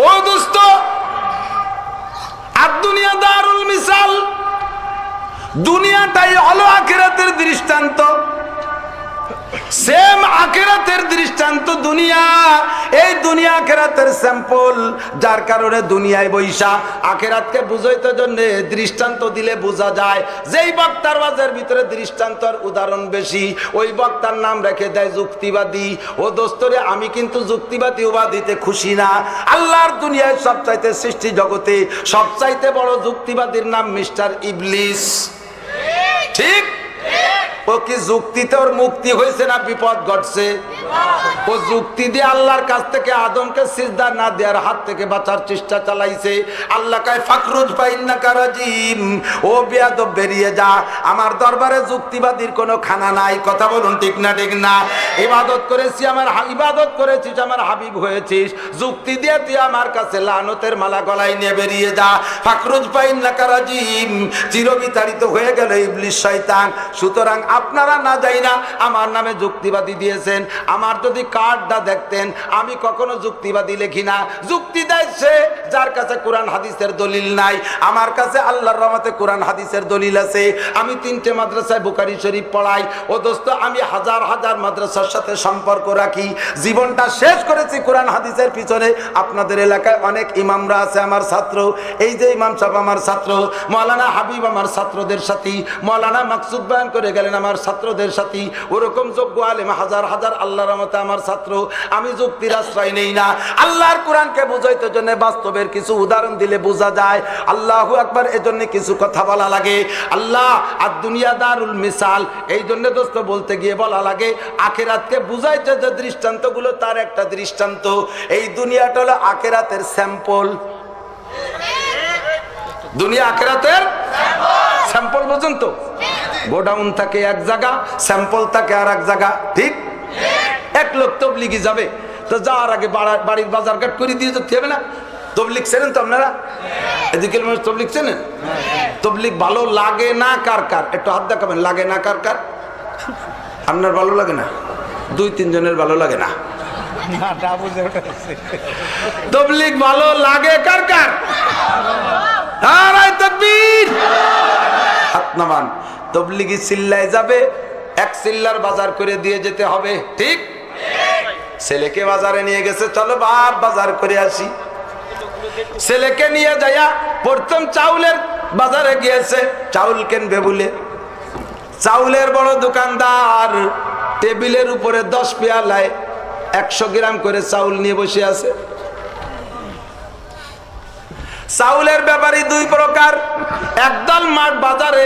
ও দোস্ত, আর দুনিয়া দারুল মিসাল, দুনিয়াটাই হলো আখিরাতের দৃষ্টান্ত। সেম আখিরাতের দৃষ্টান্ত দুনিয়া। এই দুনিয়া আখিরাতের স্যাম্পল, যার কারণে দুনিয়ায় বৈশা আখিরাতকে বুঝাইতে জন্য দৃষ্টান্ত দিলে বোঝা যায়। যেই বক্তার বাজার ভিতরে দৃষ্টান্তর উদাহরণ বেশি, ওই বক্তার নাম রেখে দেয় যুক্তিবাদী। ও দোস্তরে, আমি কিন্তু যুক্তিবাদী উপাধিতে খুশি না। আল্লাহর দুনিয়ায় সবচাইতে সৃষ্টি জগতে সবচাইতে বড় যুক্তিবাদীর নাম মিস্টার ইবলিস। ঠিক? ও কি যুক্তিতে ওর মুক্তি হয়েছে না বিপদ ঘটছে? ও যুক্তি দিয়ে আল্লাহর কাছ থেকে আদমকে সিজদা না দেওয়ার হাত থেকে বাঁচার চেষ্টা চালাইছে। আল্লাহ কয় ফাকরুজ ফাইন্নাকা রাজিম, ও বেয়াদব বেরিয়ে যা, আমার দরবারে যুক্তিবাদীর কোনো খানা নাই। কথা বলুন ঠিক না ঠিক না? ইবাদত করেছি, ইবাদত করেছিস, আমার হাবিব হয়েছিস, যুক্তি দিয়ে তুই আমার কাছে লানতের মালা গলায় নিয়ে বেরিয়ে যা। ফাকরুজ ফাইন্নাকা রাজিম, চিরবিতাড়িত হয়ে গেল ইবলিস শয়তান। সুতরাং আপনারা না যাই না আমার নামে যুক্তিবাদী দিয়েছেন। আমার যদি কার্ডটা দেখতেন, আমি কখনো যুক্তিবাদী লিখি না। যুক্তি দেয় সে যার কাছে কোরআন হাদিসের দলিল নাই। আমার কাছে আল্লাহর রহমতে কোরআন হাদিসের দলিল আছে। আমি 3টে মাদ্রাসায় বুখারী শরীফ পড়াই। ও দোস্ত, আমি হাজার হাজার মাদ্রাসার সাথে সম্পর্ক রাখি। জীবনটা শেষ করেছি কোরআন হাদিসের পিছনে। আপনাদের এলাকায় অনেক ইমামরা আছে আমার ছাত্র। এই যে ইমাম সাহেব আমার ছাত্র, মাওলানা হাবিব আমার ছাত্রদের সাথী, মাওলানা মাকসুদ বয়ান করে গেলেন আমার ছাত্রদের সাথী। ওরকম যোগ্য আলেম হাজার হাজার আল্লাহর রহমতে আমার ছাত্র। আমি যুক্তির আশ্রয় নেই না। আল্লাহর কোরআনকে বুঝাইতে জন্য বাস্তবের কিছু উদাহরণ দিলে বোঝা যায়। আল্লাহু আকবার, এজন্য কিছু কথা বলা লাগে। আল্লাহ আর দুনিয়া দারুল মিসাল, এই জন্য দোস্ত বলতে গিয়ে বলা লাগে আখিরাতকে বুঝাইতে যে দৃষ্টান্তগুলো, তার একটা দৃষ্টান্ত। এই দুনিয়াটা হলো আখিরাতের স্যাম্পল। দুনিয়া আখিরাতের স্যাম্পল বুঝুন তো। গোডাউন থাকে এক জায়গা, স্যাম্পল থাকে আর এক জায়গা। ঠিক? এক লোক তবলিগি যাবে, তো যাওয়ার আগে বাড়ির বাজার ঘাট করে দিয়ে যেতে হবে না? তবলিগ চেনেন তো আপনারা? এদিকে মানুষ তবলিগ চেনেন? তবলিগ ভালো লাগে না কার কার? একটু হাত দেখাবেন। লাগে না কার কার? আপনার ভালো লাগে না? 2-3 জনের ভালো লাগে না। তবলিগ ভালো লাগে কার কার? নারায়ে তাকবীর। হাত নামান। তবলিগি চিল্লায় যাবে, এক চিল্লার বাজার করে দিয়ে যেতে হবে। ঠিক? ছেলেকে বাজারে নিয়ে গেছে, চলো বাপ বাজার করে আসি। ছেলেকে নিয়ে যাইয়া প্রথম চাউলের বাজারে গিয়েছে, চাউল কিনবে বলে। চাউলের বড় দোকানদার টেবিলের উপরে 10 পেয়ালায় 100 গ্রাম করে চাউল নিয়ে বসে আছে। চাউলের ব্যাপারী 2 প্রকার। একদল মাঠ বাজারে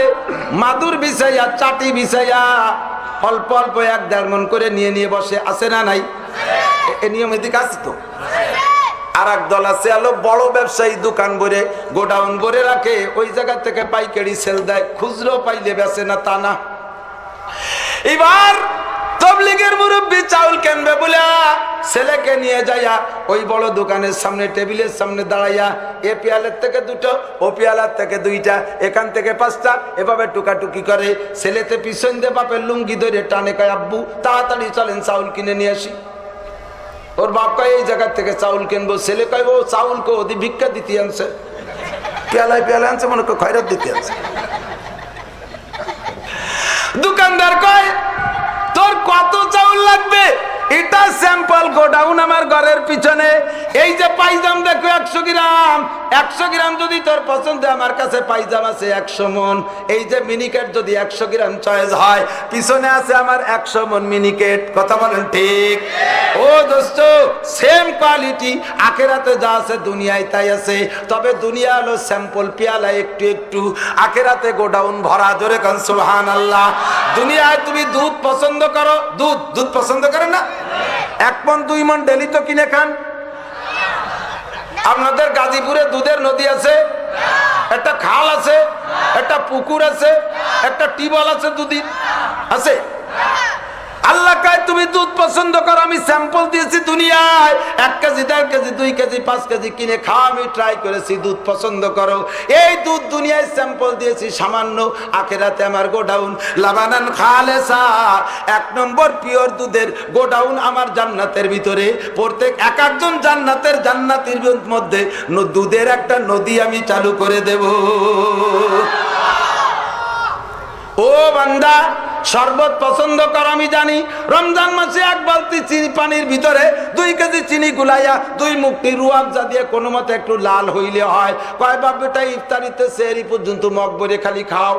মাদুর বিছাইয়া, চাটি বিছাইয়া অল্প অল্প 1-1.5 মণ করে নিয়ে নিয়ে বসে। আছে না নাই? এ নিয়ম এদিকে আছে তো। আর এক দল আছে আলো বড় ব্যবসায়ী, দোকান ভরে গোডাউন ভরে রাখে, ওই জায়গা থেকে পাইকারি সেল দেয়, খুচরো পাইলে বেচে না তা না। এবার তবলিগের মুরব্বী চাউল কিনবে বলে ছেলেকে নিয়ে যাইয়া ওই বড় দোকানের সামনে টেবিলের সামনে দাঁড়াইয়া, এ পেয়ালের থেকে 2টো, ও পেয়ালার থেকে 2টা, এখান থেকে 5টা, এভাবে টুকাটুকি করে। ছেলেতে পিছন দিয়ে বাপের লুঙ্গি ধরে টানে, কয় আব্বু তাড়াতাড়ি চলেন চাউল কিনে নিয়ে আসি। ওর বাপ কয় এই জায়গার থেকে চাউল কিনবো। ছেলে কয় ও চাউল কো ওদি ভিক্ষা দিতে আনছে, পেয়ালায় পেয়ালা আনছে, মনে কয় খয়রাত দিতে আনছে। দোকানদার কয় তোর কত চাউল লাগবে? এটা স্যাম্পল গোডাউন আমার ঘরের পিছনে। এই যে পাইজাম দেখো 100 গ্রাম, 100 গ্রাম যদি তোর পছন্দ, আমার কাছে পাইজাম আছে 100 মণ। এই যে মিনিকেট যদি 100 গ্রাম চয়েস হয়, পিছনে আছে আমার 100 মণ মিনিকেট। কথা বলেন ঠিক? ও দোস্ত, সেম কোয়ালিটি আখিরাতে যা আছে দুনিয়ায় তাই আছে। তবে দুনিয়া হলো স্যাম্পল, পেয়ালা একটু একটু, আখিরাতে গোডাউন ভরা। জোরে কান সুবহানাল্লাহ। দুনিয়ায় তুমি দুধ পছন্দ করো, দুধ পছন্দ করেন না? 1 মণ 2 মণ ডেলি তো কিনে খান। আপনাদের গাজীপুরে দুধের নদী আছে, একটা খাল আছে, একটা পুকুর আছে, একটা টিউবওয়েল আছে, দুধ আছে। আল্লাহ কয় তুমি দুধ পছন্দ করো, আমি স্যাম্পল দিয়েছি দুনিয়ায় 1 কেজি 1.5 কেজি 2 কেজি 5 কেজি কিনে খাও, আমি ট্রাই করেছি দুধ পছন্দ করো। এই দুধ দুনিয়ায় স্যাম্পল দিয়েছি সামান্য, আখিরাতে আমার গোডাউন লাবানান খালেসা, 1 নম্বর পিওর দুধের গোডাউন আমার জান্নাতের ভিতরে। প্রত্যেক একজন জান্নাতের মধ্যে দুধের একটা নদী আমি চালু করে দেব। ও বান্দা, শরবত পছন্দ কর, আমি জানি। রমজান মাসে 1 বালতি চিনি পানির ভিতরে 2 কেজি চিনি গুলাইয়া 2 মুঠি রুয়াবজা দিয়ে কোনো মতে একটু লাল হইলে হয়। কয় বাপ বেটা ইফতারিতে সেহরি পর্যন্ত মগ ভরে খালি খাও।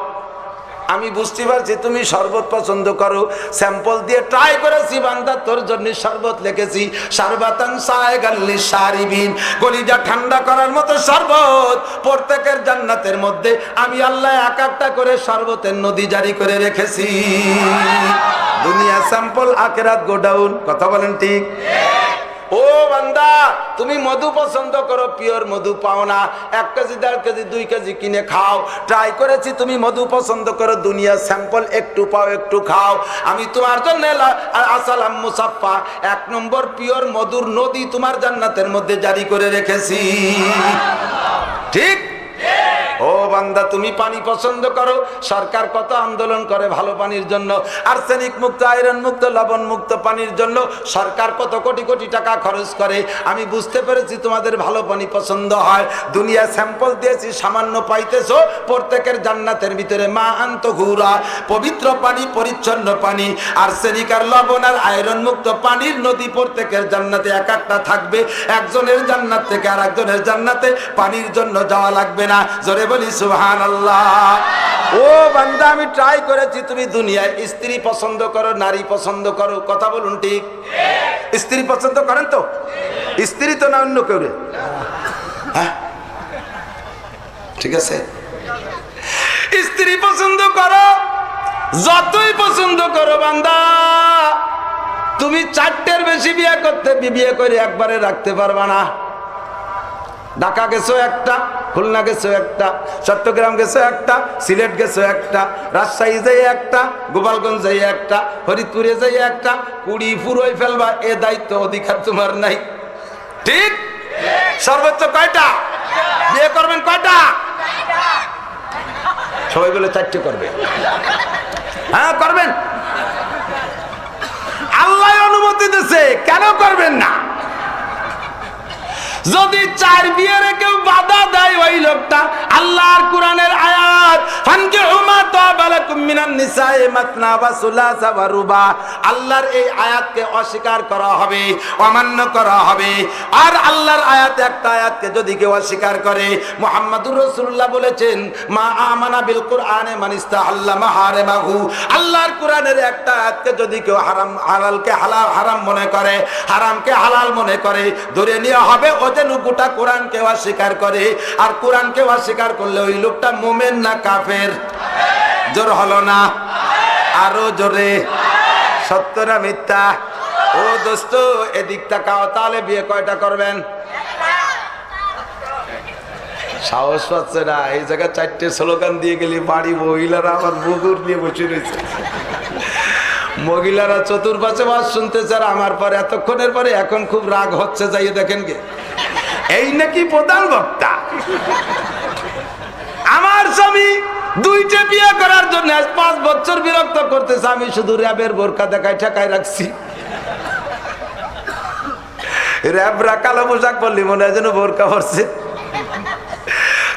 আমি বুঝতে পারছি তুমি শরবত পছন্দ করো, স্যাম্পল দিয়ে ট্রাই করেছি বান্দা, তোর জন্য শরবত লিখেছি শারবাতান সায়গাল লিশারিবিন, কলিজা ঠান্ডা করার মতো শরবত। প্রত্যেকের জান্নাতের মধ্যে আমি আল্লাহ এক একটা করে শরবতের নদী জারি করে রেখেছি। দুনিয়া স্যাম্পল, আখিরাত গোডাউন। কথা বলেন ঠিক? ও বান্দা, তুমি মধু পছন্দ করো, পিওর মধু পাও না, 1 কেজি 1.5 কেজি 2 কেজি কিনে খাও। ট্রাই করেছি তুমি মধু পছন্দ করো, দুনিয়া স্যাম্পল একটু পাও একটু খাও। আমি তোমার জন্য আসালাম মুসাফা 1 নম্বর পিওর মধুর নদী তোমার জান্নাতের মধ্যে জারি করে রেখেছি। ঠিক? ও বান্দা, তুমি পানি পছন্দ করো, সরকার কত আন্দোলন করে ভালো পানির জন্য, আর্সেনিক মুক্ত, আয়রন মুক্ত, লবণ মুক্ত পানির জন্য সরকার কত কোটি কোটি টাকা খরচ করে। আমি বুঝতে পেরেছি তোমাদের ভালো পানি পছন্দ হয়। দুনিয়া স্যাম্পল দিয়েছি সামান্য, পাইতেছো প্রত্যেকের জান্নাতের ভিতরে মা আন্ত ঘুরা, পবিত্র পানি, পরিচ্ছন্ন পানি, আর্সেনিক আর লবণ আর আয়রন মুক্ত পানির নদী প্রত্যেকের জান্নাতে এক একটা থাকবে। একজনের জান্নাত থেকে আর একজনের জান্নাতে পানির জন্য যাওয়া লাগবে না। জোরে বলি সুবহানাল্লাহ। ও বান্দা, আমি ট্রাই করেছি তুমি দুনিয়ায় স্ত্রী পছন্দ করো, নারী পছন্দ করো। কথা বলুন ঠিক? স্ত্রী পছন্দ করেন তো? স্ত্রী তো না অন্য কেউ? হ্যাঁ, ঠিক আছে। স্ত্রী পছন্দ করো, যতই পছন্দ করো বান্দা, তুমি 4টের বেশি বিয়ে করে একবারে রাখতে পারবা না। ঢাকা গেছো একটা, খুলনা গেছো একটা, চট্টগ্রাম গেছো একটা, সিলেট গেছো একটা, রাজশাহী যাই একটা, গোপালগঞ্জ যাই একটা, ফরিদপুরে যাই একটা, 20 পুরোই ফেলবা, এ দায়িত্ব অধিকার তোমার নাই। ঠিক? সর্বোচ্চ কয়টা বিয়ে করবেন? কয়টা? সবাই বলে 4টে করবে। হ্যাঁ করবেন, আল্লাহ অনুমতি দিয়েছে, কেন করবেন না? যদি 4 বিয়ের কেউ বাধা দেয়, ওই লোকটা আল্লাহর কোরআনের আয়াত ফানকিহু মা তাবা লাকুম মিনান নিসাই মাসনা ওয়া সুলাসা ওয়া রুবা, আল্লাহর এই আয়াতকে অস্বীকার করা হবে, অমান্য করা হবে। আর আল্লাহর আয়াত, একটা আয়াতকে যদি কেউ অস্বীকার করে, মুহাম্মাদুর রাসূলুল্লাহ বলেছেন মা আমানা বিল কুরআনে মান ইস্তাহাল্লা মাহারিমাহু, আল্লাহর কোরআনের একটা আয়াতকে যদি কেউ হালালকে হারাম মনে করে, হারামকে হালাল মনে করে, ধরে নেওয়া হবে যেন গোটা কোরআনকে অস্বীকার করে। আর কোরআনকে অস্বীকার করলে ওই লোকটা মুমিন না কাফের? জোর হলো না? আরো জোরে। সত্য না মিথ্যা? ও দোস্ত, এদিক তাকাও, তাহলে বিয়ে কয়টা করবেন? সাহস পাচ্ছে না, এই জায়গায় 4টে স্লোগান দিয়ে গেলি বাড়ি মহিলারা আবার বুকুর নিয়ে বসে রয়েছে। মহিলারা চতুর্পাশে বাস শুনতেছে, আর আমার পরে এতক্ষণের পরে এখন খুব রাগ হচ্ছে, যাইয়ে দেখেন গে, এই নাকি প্রধান বক্তা। আমার স্বামী 2টে বিয়ে করার জন্য আজ 5 বছর বিরক্ত করতেছে, আমি শুধু র্যাবের বোরকা দেখায় ঠেকায় রাখছি। র্যাবরা কালো পোশাক বললি মনে হয় যেন বোরকা পরছে।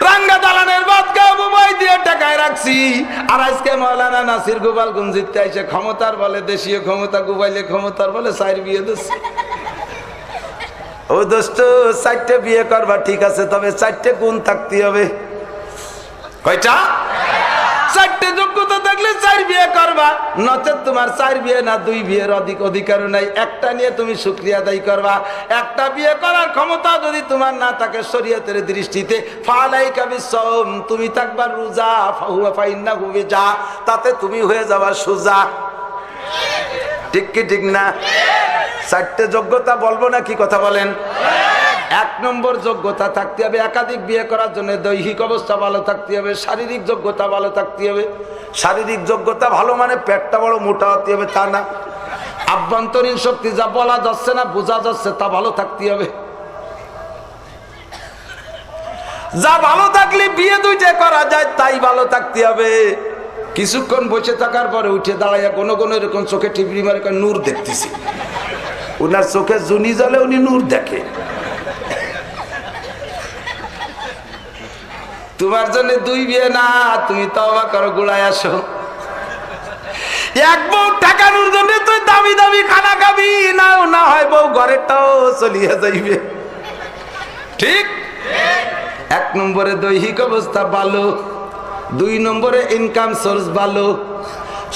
রাঙ্গা দালানের বাদকা বুবাই দিয়ে টাকায় রাখছি। আর আজকে মাওলানা নাসির গোপালগঞ্জিতে এসে ক্ষমতার বলে, দেশীয় ক্ষমতা, গোপাইলে ক্ষমতার বলে 4 বিয়ে দিচ্ছে। ও দোস্ত, 4টে বিয়ে করবা ঠিক আছে, তবে 4টে গুণ থাকতে হবে। কয়টা? 4টে যোগ্যতা থাকলে 4 বিয়ে করবা, নচেত তোমার 4 বিয়ে না 2 বিয়ের অধিকার নাই। একটা নিয়ে তুমি শুকরিয়া আদায় করবা। একটা বিয়ে করার ক্ষমতা যদি তোমার না থাকে শরীয়তের দৃষ্টিতে, ফালাইকা বিসওম, তুমি থাকবা রোজা, ফাহুয়া ফাইন্নাহু বিজা, তাতে তুমি হয়ে যাবা সোজা। ঠিক কি ঠিক না? 4টে যোগ্যতা বলবো না, কি কথা বলেন? 1 নম্বর যোগ্যতা থাকতে হবে একাধিক বিয়ে করার জন্য, দৈহিক অবস্থা ভালো থাকতে হবে, শারীরিক যোগ্যতা ভালো থাকতে হবে। শারীরিক যোগ্যতা ভালো মানে পেটটা বড় মোটা হতে হবে তা না, আভ্যন্তরীণ শক্তি যা বলা যাচ্ছে না বোঝা যাচ্ছে তা ভালো থাকতে হবে। যা ভালো থাকলে বিয়ে দুইটা করা যায় তাই ভালো থাকতে হবে। কিছুক্ষণ বসে থাকার পরে উঠে দাঁড়াইয়া কোনো কোনো এরকম চোখে টিপড়ি মারে নূর দেখতেছি। উনার চোখে জুনি জ্বলে, উনি নূর দেখে। তোমার জন্য দুই বিয়ে না, তুমি তওবা করো, গোড়ায় আসো। এক বউ টাকানোর জন্য তুই দামি দামি খানা খাবি, নাও না হয় বউ ঘরেরটাও চলিয়া যাইবে। ঠিক? এক নম্বরে দৈহিক অবস্থা ভালো, দুই নম্বরে ইনকাম সোর্স ভালো।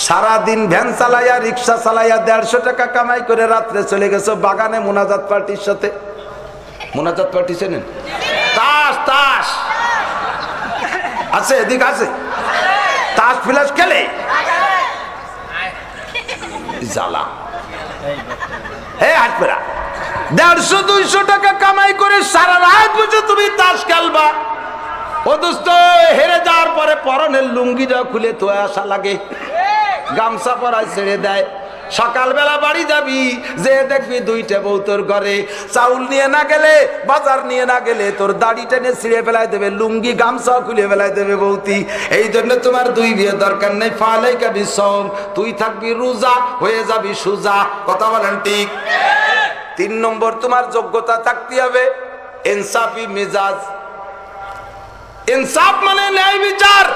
সারাদিন ভ্যান চালাইয়া রিক্সা চালাইয়া 150 টাকা কামাই করে রাত্রে চলে গেছো বাগানে মোনাজাত পার্টির সাথে। মোনাজাত পার্টি চেনেন? তাস তাস আছে, এদিক আছে, তাস ফিলাস খেলে জ্বালা। হে হাটপেরা 150-200 টাকা কামাই করে সারা রাত বসে তুমি তাস খেলবা। ও দোস্ত, হেরে যাওয়ার পরে পরনের লুঙ্গিটা খুলে তো আসা লাগে, গামছা পরায় ছেড়ে দেয়। সকালবেলা বাড়ি যাবি, যে দেখবি দুইটা বউ তোর ঘরে। চাউল নিয়ে না গেলে, বাজার নিয়ে না গেলে তোর দাড়ি টেনে ছিঁড়ে ফেলাই দেবে, লুঙ্গি গামছা খুলে ফেলাই দেবে বউতি। এই জন্য তোমার দুই বিয়ে দরকার নেই। ফালাইকা বিসম, তুই থাকবি রোজা, হয়ে যাবি সুজা। কথা বলেন ঠিক? 3 নম্বর তোমার যোগ্যতা থাকতে হবে ইনসাফি মেজাজ। ইনসাফ মানে ন্যায় বিচার।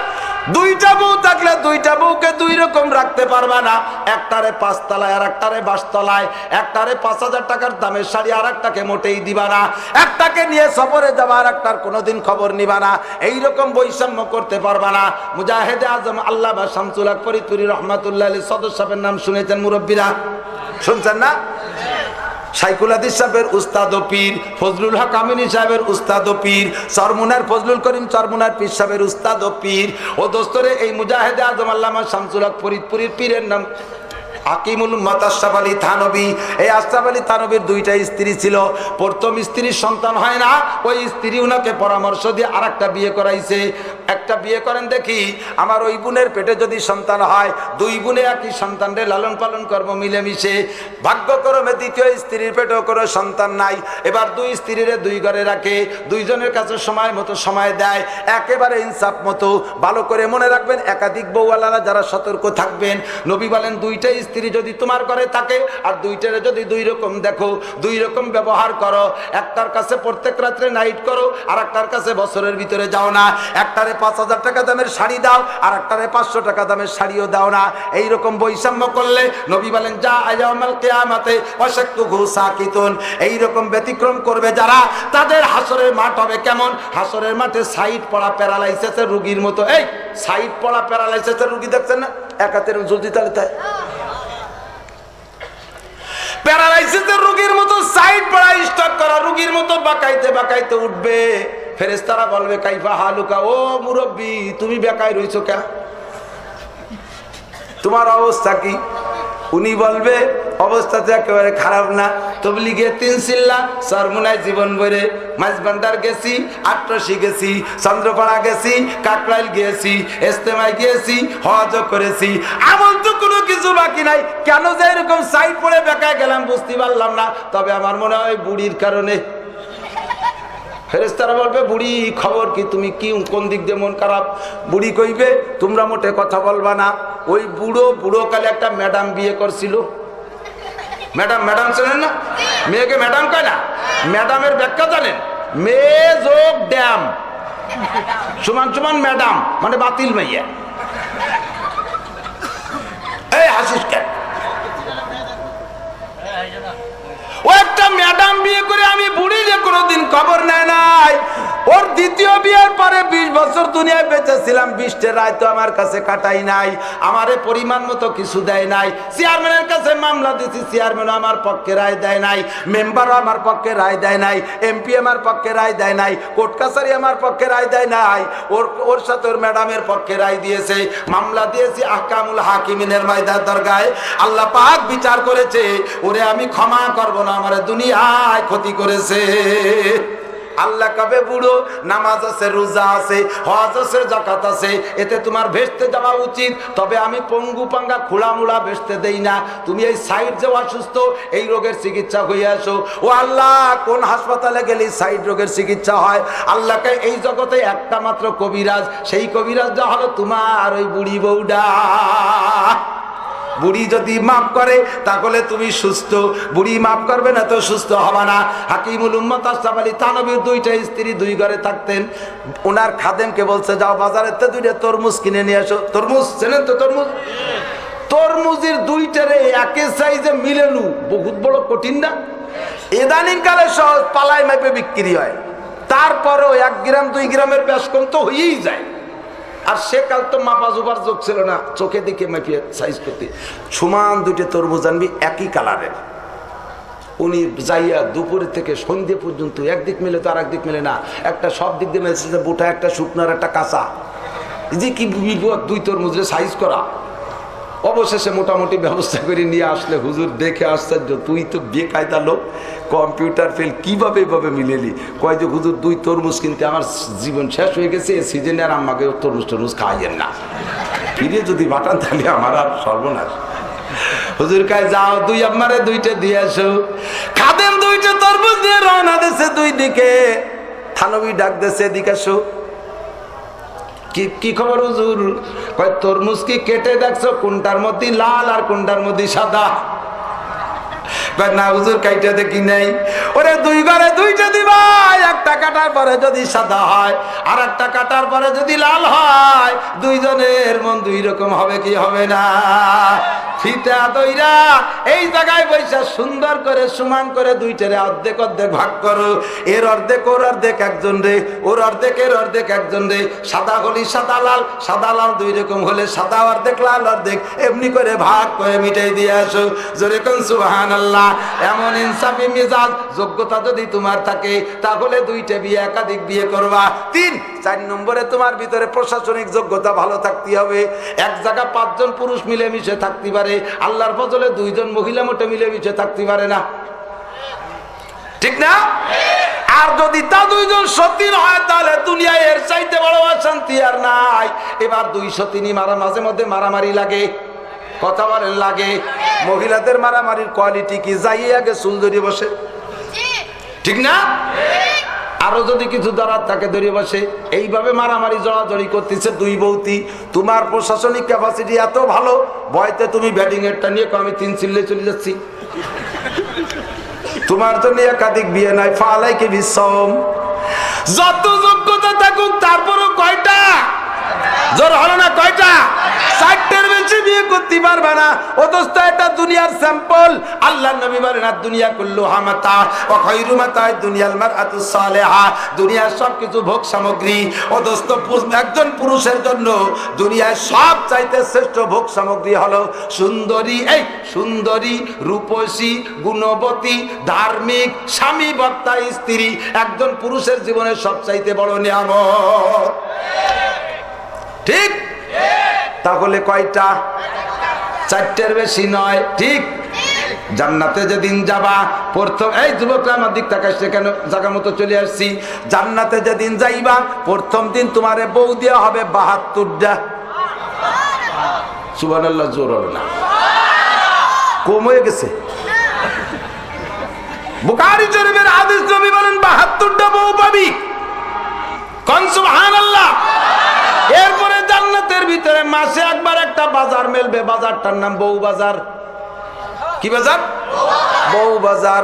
দুইটা বউ থাকলে দুইটা বউকে দুই রকম রাখতে পারবা না। একটারে 5 তলায় আর একটারে 22 তলায়, একটারে 5000 টাকার দামের শাড়ি আর একটাকে মোটেই দিবা না, একটাকে নিয়ে সফরে যাবা আর একটার কোনোদিন খবর নিবা না। এইরকম বৈষম্য করতে পারবা না। মুজাহিদে আজম আল্লামা শামসুল হক ফরিদপুরি রহমাতুল্লাহ আলাইহি সদর সাহেবের নাম শুনেছেন? মুরব্বীরা শুনছেন না? শাইখুল হাদিস সাহেবের উস্তাদ ও পীর, ফজলুল হক আমিনী সাহেবের উস্তাদ ও পীর, চরমুনার ফজলুল করিম চরমুনার পীর সাহেবের উস্তাদ ও পীর। ও দোস্তরে, এই মুজাহিদে আজম আল্লামা শামসুল হক ফরিদপুরির পীরের নাম হাকিমুল উম্মাত আশরাফ আলী থানভী। এই আশরাফ আলী থানভীর 2টা স্ত্রী ছিল। প্রথম স্ত্রীর সন্তান হয় না, ওই স্ত্রী উনাকে পরামর্শ দিয়ে আরেকটা বিয়ে করাইছে। একটা বিয়ে করেন দেখি, আমার ওই বোনের পেটে যদি সন্তান হয়, 2 বোনে একই সন্তানরে লালন পালন করবো মিলেমিশে। ভাগ্যক্রমে দ্বিতীয় স্ত্রীর পেটেও কোনো সন্তান নাই। এবার 2 স্ত্রীরে 2 ঘরে রাখে, 2 জনের কাছে সময় মতো সময় দেয়, একেবারে ইনসাফ মতো। ভালো করে মনে রাখবেন, একাধিক বউওয়ালারা যারা সতর্ক থাকবেন, নবী বলেন 2টা স্ত্রী যদি তোমার ঘরে থাকে আর 2টারে যদি 2 রকম দেখো, 2 রকম ব্যবহার করো। একটার কাছে প্রত্যেক রাত্রে নাইট করো, আর একটার কাছে বছরের ভিতরে যাও না। একটারে 5000 টাকা দামের শাড়ি দাও, আর একটারে 500 টাকা দামের শাড়িও দাও না। এইরকম বৈষম্য করলে নবী বলেন যা আয়াউমাল কিয়ামাতে ওয়াশাক্কুহু সাকিতুন। এইরকম ব্যতিক্রম করবে যারা, তাদের হাসরের মাঠ হবে কেমন? হাসরের মাঠে সাইড পড়া প্যারালাইসিসের রোগীর মতো। এই সাইড পড়া প্যারালাইসিসের রোগী দেখছেন না? একাতের জলদি তালে তাই প্যারালাইসিসের রোগীর মতো সাইড পড়া স্টক করা রোগীর মতো বাঁকাইতে বাঁকাইতে উঠবে। ফেরেশতারা বলবে কাইফা হালুকা, ও মুরব্বি তুমি বেকায় রইছো কে, তোমার অবস্থা কি? উনি বলবে অবস্থা তো একেবারে খারাপ না। তবলিগে 3 চিল্লা, সরমুনায় জীবন ভরে, মাঝবান্ডার গেছি, আট্রসি গেছি, চন্দ্রপাড়া গেছি, কাকরাইল গিয়েছি, ইস্তেমায় গিয়েছি, হজও করেছি, আমল তো কোনো কিছু বাকি নাই। কেন যে এরকম সাইড পড়ে বেকায় গেলাম বুঝতে পারলাম না। তবে আমার মনে হয় বুড়ির কারণে। ফেরেশতারা বলবে বুড়ি খবর কি, তুমি কি কোন দিক দিয়ে মন খারাপ? বুড়ি কইবে তোমরা মোটে কথা বলবা না। ওই বুড়ো কালে একটা ম্যাডাম বিয়ে করছিল। ম্যাডাম চেনেন না? মেয়েকে ম্যাডাম কয় না? ম্যাডামের ব্যাখ্যা জানেন? মেয়ে যোগ ড্যাম সমান সমান ম্যাডাম, মানে বাতিল মাইয়া। এই হাসিস কেন? ও একটা ম্যাডাম বিয়ে করে আমি বুড়ি যে কোনোদিন খবর নেয় নাই। ওর দ্বিতীয় বিয়ের পরে 20 বছর দুনিয়ায় বেঁচে ছিলাম, 20টা রাত তো আমার কাছে কাটাই নাই, আমারে পরিমাণ মতো কিছু দেয় নাই। চেয়ারম্যানের কাছে মামলা দিছি, চেয়ারম্যান আমার পক্ষে রায় দেয় নাই, মেম্বারও আমার পক্ষে রায় দেয় নাই, এমপি আমার পক্ষে রায় দেয় নাই, কোর্ট কাছারি আমার পক্ষে রায় দেয় নাই। ওর সাথে ওর ম্যাডামের পক্ষে রায় দিয়েছে। মামলা দিয়েছি আহকামুল হাকিমিনের ময়দান দরগায়। আল্লাহ পাক বিচার করেছে, ওরে আমি ক্ষমা করব না, আমার দুনিয়ায় ক্ষতি করেছে। আল্লাহ কবে বুড়ো, নামাজ আছে, রোজা আছে, হজ আছে, যাকাত আছে, এতে তোমার ভেস্তে যাওয়া উচিত। তবে আমি পঙ্গু পাঙ্গা খোলামুড়া ভেস্তে দেই না। তুমি এই সাইড যে অসুস্থ, এই রোগের চিকিৎসা হয়ে আসো। ও আল্লাহ, কোন হাসপাতালে গেলে সাইড রোগের চিকিৎসা হয়? আল্লাহকে এই জগতে একটা মাত্র কবিরাজ, সেই কবিরাজটা হলো তোমার ওই বুড়ি বউডা। বুড়ি যদি মাফ করে তাহলে তুমি সুস্থ, বুড়ি মাফ করবে না তো সুস্থ হবে না। হাকিমুল উম্মত আশরাফ আলী থানভীর 2টা স্ত্রী 2 ঘরে থাকতেন। ওনার খাদেমকে বলছে, যাও বাজারেতে 2টা তরমুজ কিনে নিয়ে আসো। তরমুজ চেনেন তো? তরমুজ, তরমুজের 2টারে একই সাইজে মিলানো বহুত বড় কঠিন না? ইদানিং কালে সহজ পালায় মাপে বিক্রি হয়, তারপরেও 1 গ্রাম 2 গ্রামের বেশ কম তো হয়েই যায়। আর সে কাল তো মাপা জোবার যোগ ছিল না, চোখে দিকে মাপিয়ে সাইজ করতে। সমান 2টা তরমুজ আনবি একই কালারের। উনি যাইয়া দুপুরে থেকে সন্ধ্যে পর্যন্ত একদিক মেলে তো আর একদিক মেলে না, একটা সব দিক দিয়ে মেলেছে, বোটা একটা শুকনার একটা কাঁচা, যে কি বিপদ 2 তরমুজের সাইজ করা। অবশেষে মোটামুটি ব্যবস্থা করে নিয়ে আসলে হুজুর দেখে আশ্চর্য, তুই তো বেকায়দা লোক, কম্পিউটার ফেল, কিভাবে এভাবে মিলেলি? কয় যে হুজুর 2 তরমুজ কিনতে আমার জীবন শেষ হয়ে গেছে, সিজনে আর আমাকে তরমুজ টরমুজ খাইয়েন না, ফিরে যদি বাটান তাহলে আমার আর সর্বনাশ। হুজুর কায় যাও, 2 আমারে 2টা দিয়ে আসো। খাদেম 2টা তরমুজ দিয়ে রওনা দিয়েছে 2 দিকে। থানভী ডাক দিয়েছে, এদিকে আসো। কি খবর হুজুর? কয় তরমুজ কি কেটে দেখছো কোনটার মধ্যে লাল আর কোনটার মধ্যে সাদা? না হুজুর, কাইটা দেখি নাই। ওরে 2 ঘরে 2টা দিবা, একটা কাটার পরে যদি সাদা হয় আর একটা কাটার পরে যদি লাল হয়, 2 জনের মন 2 রকম হবে কি হবে না? ফিতা দইরা এই জায়গায় বৈশা সুন্দর করে সমান করে 2টারে অর্ধেক অর্ধেক ভাগ করো। এর অর্ধেক ওর অর্ধেক একজন রে, ওর অর্ধেক এর অর্ধেক একজন রে। সাদা হলি সাদা লাল, সাদা লাল 2 রকম হলে সাদা অর্ধেক লাল অর্ধেক, এমনি করে ভাগ করে মিটাই দিয়ে আসো। জোরে কোন সুবহানাল্লাহ। এমন ইনসাফি মিজাজ যোগ্যতা যদি তোমার থাকে তাহলে 2টা বিয়ে একাধিক বিয়ে করবা। 4 নম্বরে তোমার ভিতরে প্রশাসনিক যোগ্যতা ভালো থাকতে হবে। এক জায়গা 5 জন পুরুষ মিলেমিশে থাকতে পারে, আল্লাহর ফজলে 2 জন মহিলা মোটে মিলেমিশে থাকতে পারে না, ঠিক না? আর যদি তা 2 জন সতীন হয় তাহলে দুনিয়ায় এর চাইতে বড় অশান্তি আর নাই। এবার 2 সতীনই মাঝে মধ্যে মারামারি লাগে, কথা বলেন লাগে। মহিলাদের মারামারির কোয়ালিটি কি? যাই আগে চুল ধরিয়ে বসে, ঠিক না? আরো যদি কিছু ধরার তাকে ধরিয়ে বসে। এইভাবে মারামারি জড়াজড়ি করতেছে 2 বৌতি। তোমার প্রশাসনিক ক্যাপাসিটি এত ভালো, ভয়তে তুমি ব্যাটিং এরটা নিয়ে আমি 3 চিল্লে চলে যাচ্ছি। তোমার জন্য একাধিক বিয়ে নাই, ফালাই কি বিশ্রম। যত যোগ্যতা থাকুক তারপরও কয়টা? জোর হলো না? কয়টা? 4টের বেশি বিয়ে করতে পারবে না। অথচ এটা দুনিয়ার স্যাম্পল। আল্লাহর নবী বলেন, দুনিয়া কুল্লুহা মাতা ওয়া খায়রু মাতা'আদ দুনিয়াল মারআতুস সালিহা। দুনিয়ার সবকিছু ভোগ সামগ্রী। অথচ একজন পুরুষের জন্য দুনিয়ার সব চাইতে শ্রেষ্ঠ ভোগ সামগ্রী হলো সুন্দরী, এই সুন্দরী, রূপসী, গুণবতী, ধার্মিক স্বামী, বক্তা, স্ত্রী একজন পুরুষের জীবনের সবচাইতে বড় নিয়ামত, ঠিক? তাহলে কয়টা? 4টের বেশি নয়, ঠিক? জান্নাতে যেদিন যাবা প্রথম, এই যুবকরা আমার দিক তাকাইছ কেন? জায়গা মতো চলে আসছি। জান্নাতে যেদিন যাইবা প্রথম দিন তোমারে বউ দেওয়া হবে 72টা। সুবহানাল্লাহ, জোর হলো না? কম হয়ে গেছে? বুখারী শরীফের হাদিস, নবী বলেন 72টা বউ পাবি। কোন সুবহানাল্লাহ। এরপরে জান্নাতের ভিতরে মাসে একবার একটা বাজার মেলবে, বাজারটার নাম বউ বাজার। কি বাজার? বউ বাজার।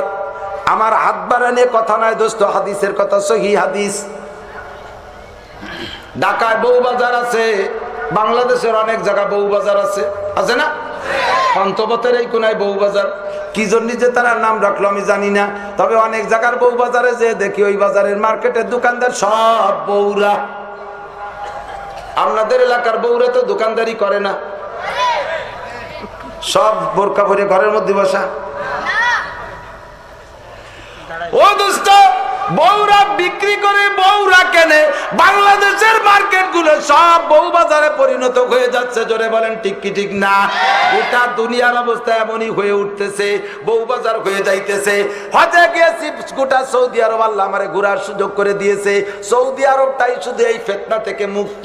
আমার হাত বাড়ানো কথা নয় দোস্ত, হাদিসের কথা, সহিহ হাদিস। ঢাকায় বউ বাজার আছে, বাংলাদেশের অনেক জায়গা বউ বাজার আছে, আছে না? পন্তপথের এই কোনায় বউ বাজার। কি জন্য যে তারা নাম রাখলো আমি জানি না, তবে অনেক জায়গার বউ বাজারে যে দেখি ওই বাজারের মার্কেটের দোকানদার সব বউরা। আপনাদের এলাকার বউরা তো দোকানদারি করে না, সব বোরকা পরে ঘরের মধ্যে বসা। ও দোস্ত, বউরা বিক্রি করে, বউরা কেনে। বাংলাদেশ দেশের মার্কেট গুলো সব বউ বাজারে পরিণত হয়ে যাচ্ছে, জোরে বলেন ঠিক কি ঠিক না? গোটা দুনিয়ার অবস্থা এমনই হয়ে উঠতেছে, বউ বাজার হয়ে যাইতেছে। হজে গিয়েছি গোটা সৌদি আরব, আল্লাহ আমারে ঘোরার সুযোগ করে দিয়েছে। সৌদি আরবটাই শুধু এই ফিতনা থেকে মুক্ত।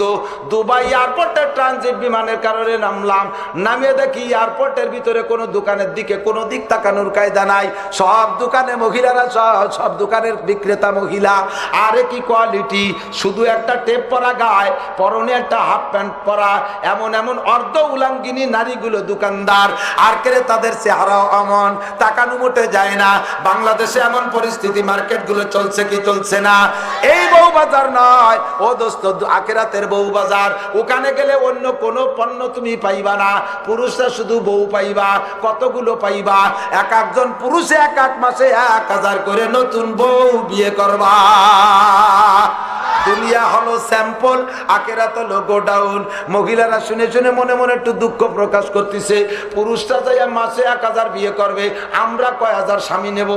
দুবাই এয়ারপোর্টে ট্রানজিট বিমানের কারণে নামলাম, নামিয়ে দেখি এয়ারপোর্টের ভিতরে কোনো দোকানের দিকে কোনো দিক তাকানোর কায়দা নাই। সব দোকানে মহিলারা, সব দোকানের বিক্রেতা মহিলা। আরে কি কোয়ালিটি! শুধু একটা টেপ পরা গায়ে, পরনে একটা হাফ প্যান্ট পরা, এমন এমন অর্ধ উলাঙ্গিনী নারীগুলো দোকানদার। আর ক্রেতাদের চেহারাও অমন, তাকানো মোটে যায় না। বাংলাদেশে এমন পরিস্থিতি, মার্কেটগুলো চলছে কি চলছে না? এই বউ বাজার নয় ও দোস্ত, আখিরাতের বউ বাজার। ওখানে গেলে অন্য কোনো পণ্য তুমি পাইবা না, পুরুষরা শুধু বউ পাইবা। কতগুলো পাইবা? এক একজন পুরুষে এক এক মাসে 1000 করে নতুন বউ বিয়ে করবা। দুনিয়া হলো স্যাম্পল, আখিরাত হলো গোডাউন। মহিলারা শুনে শুনে মনে মনে একটু দুঃখ প্রকাশ করতেছে, পুরুষরা যাইয়া মাসে 1000 বিয়ে করবে, আমরা কয় হাজার স্বামী নেব?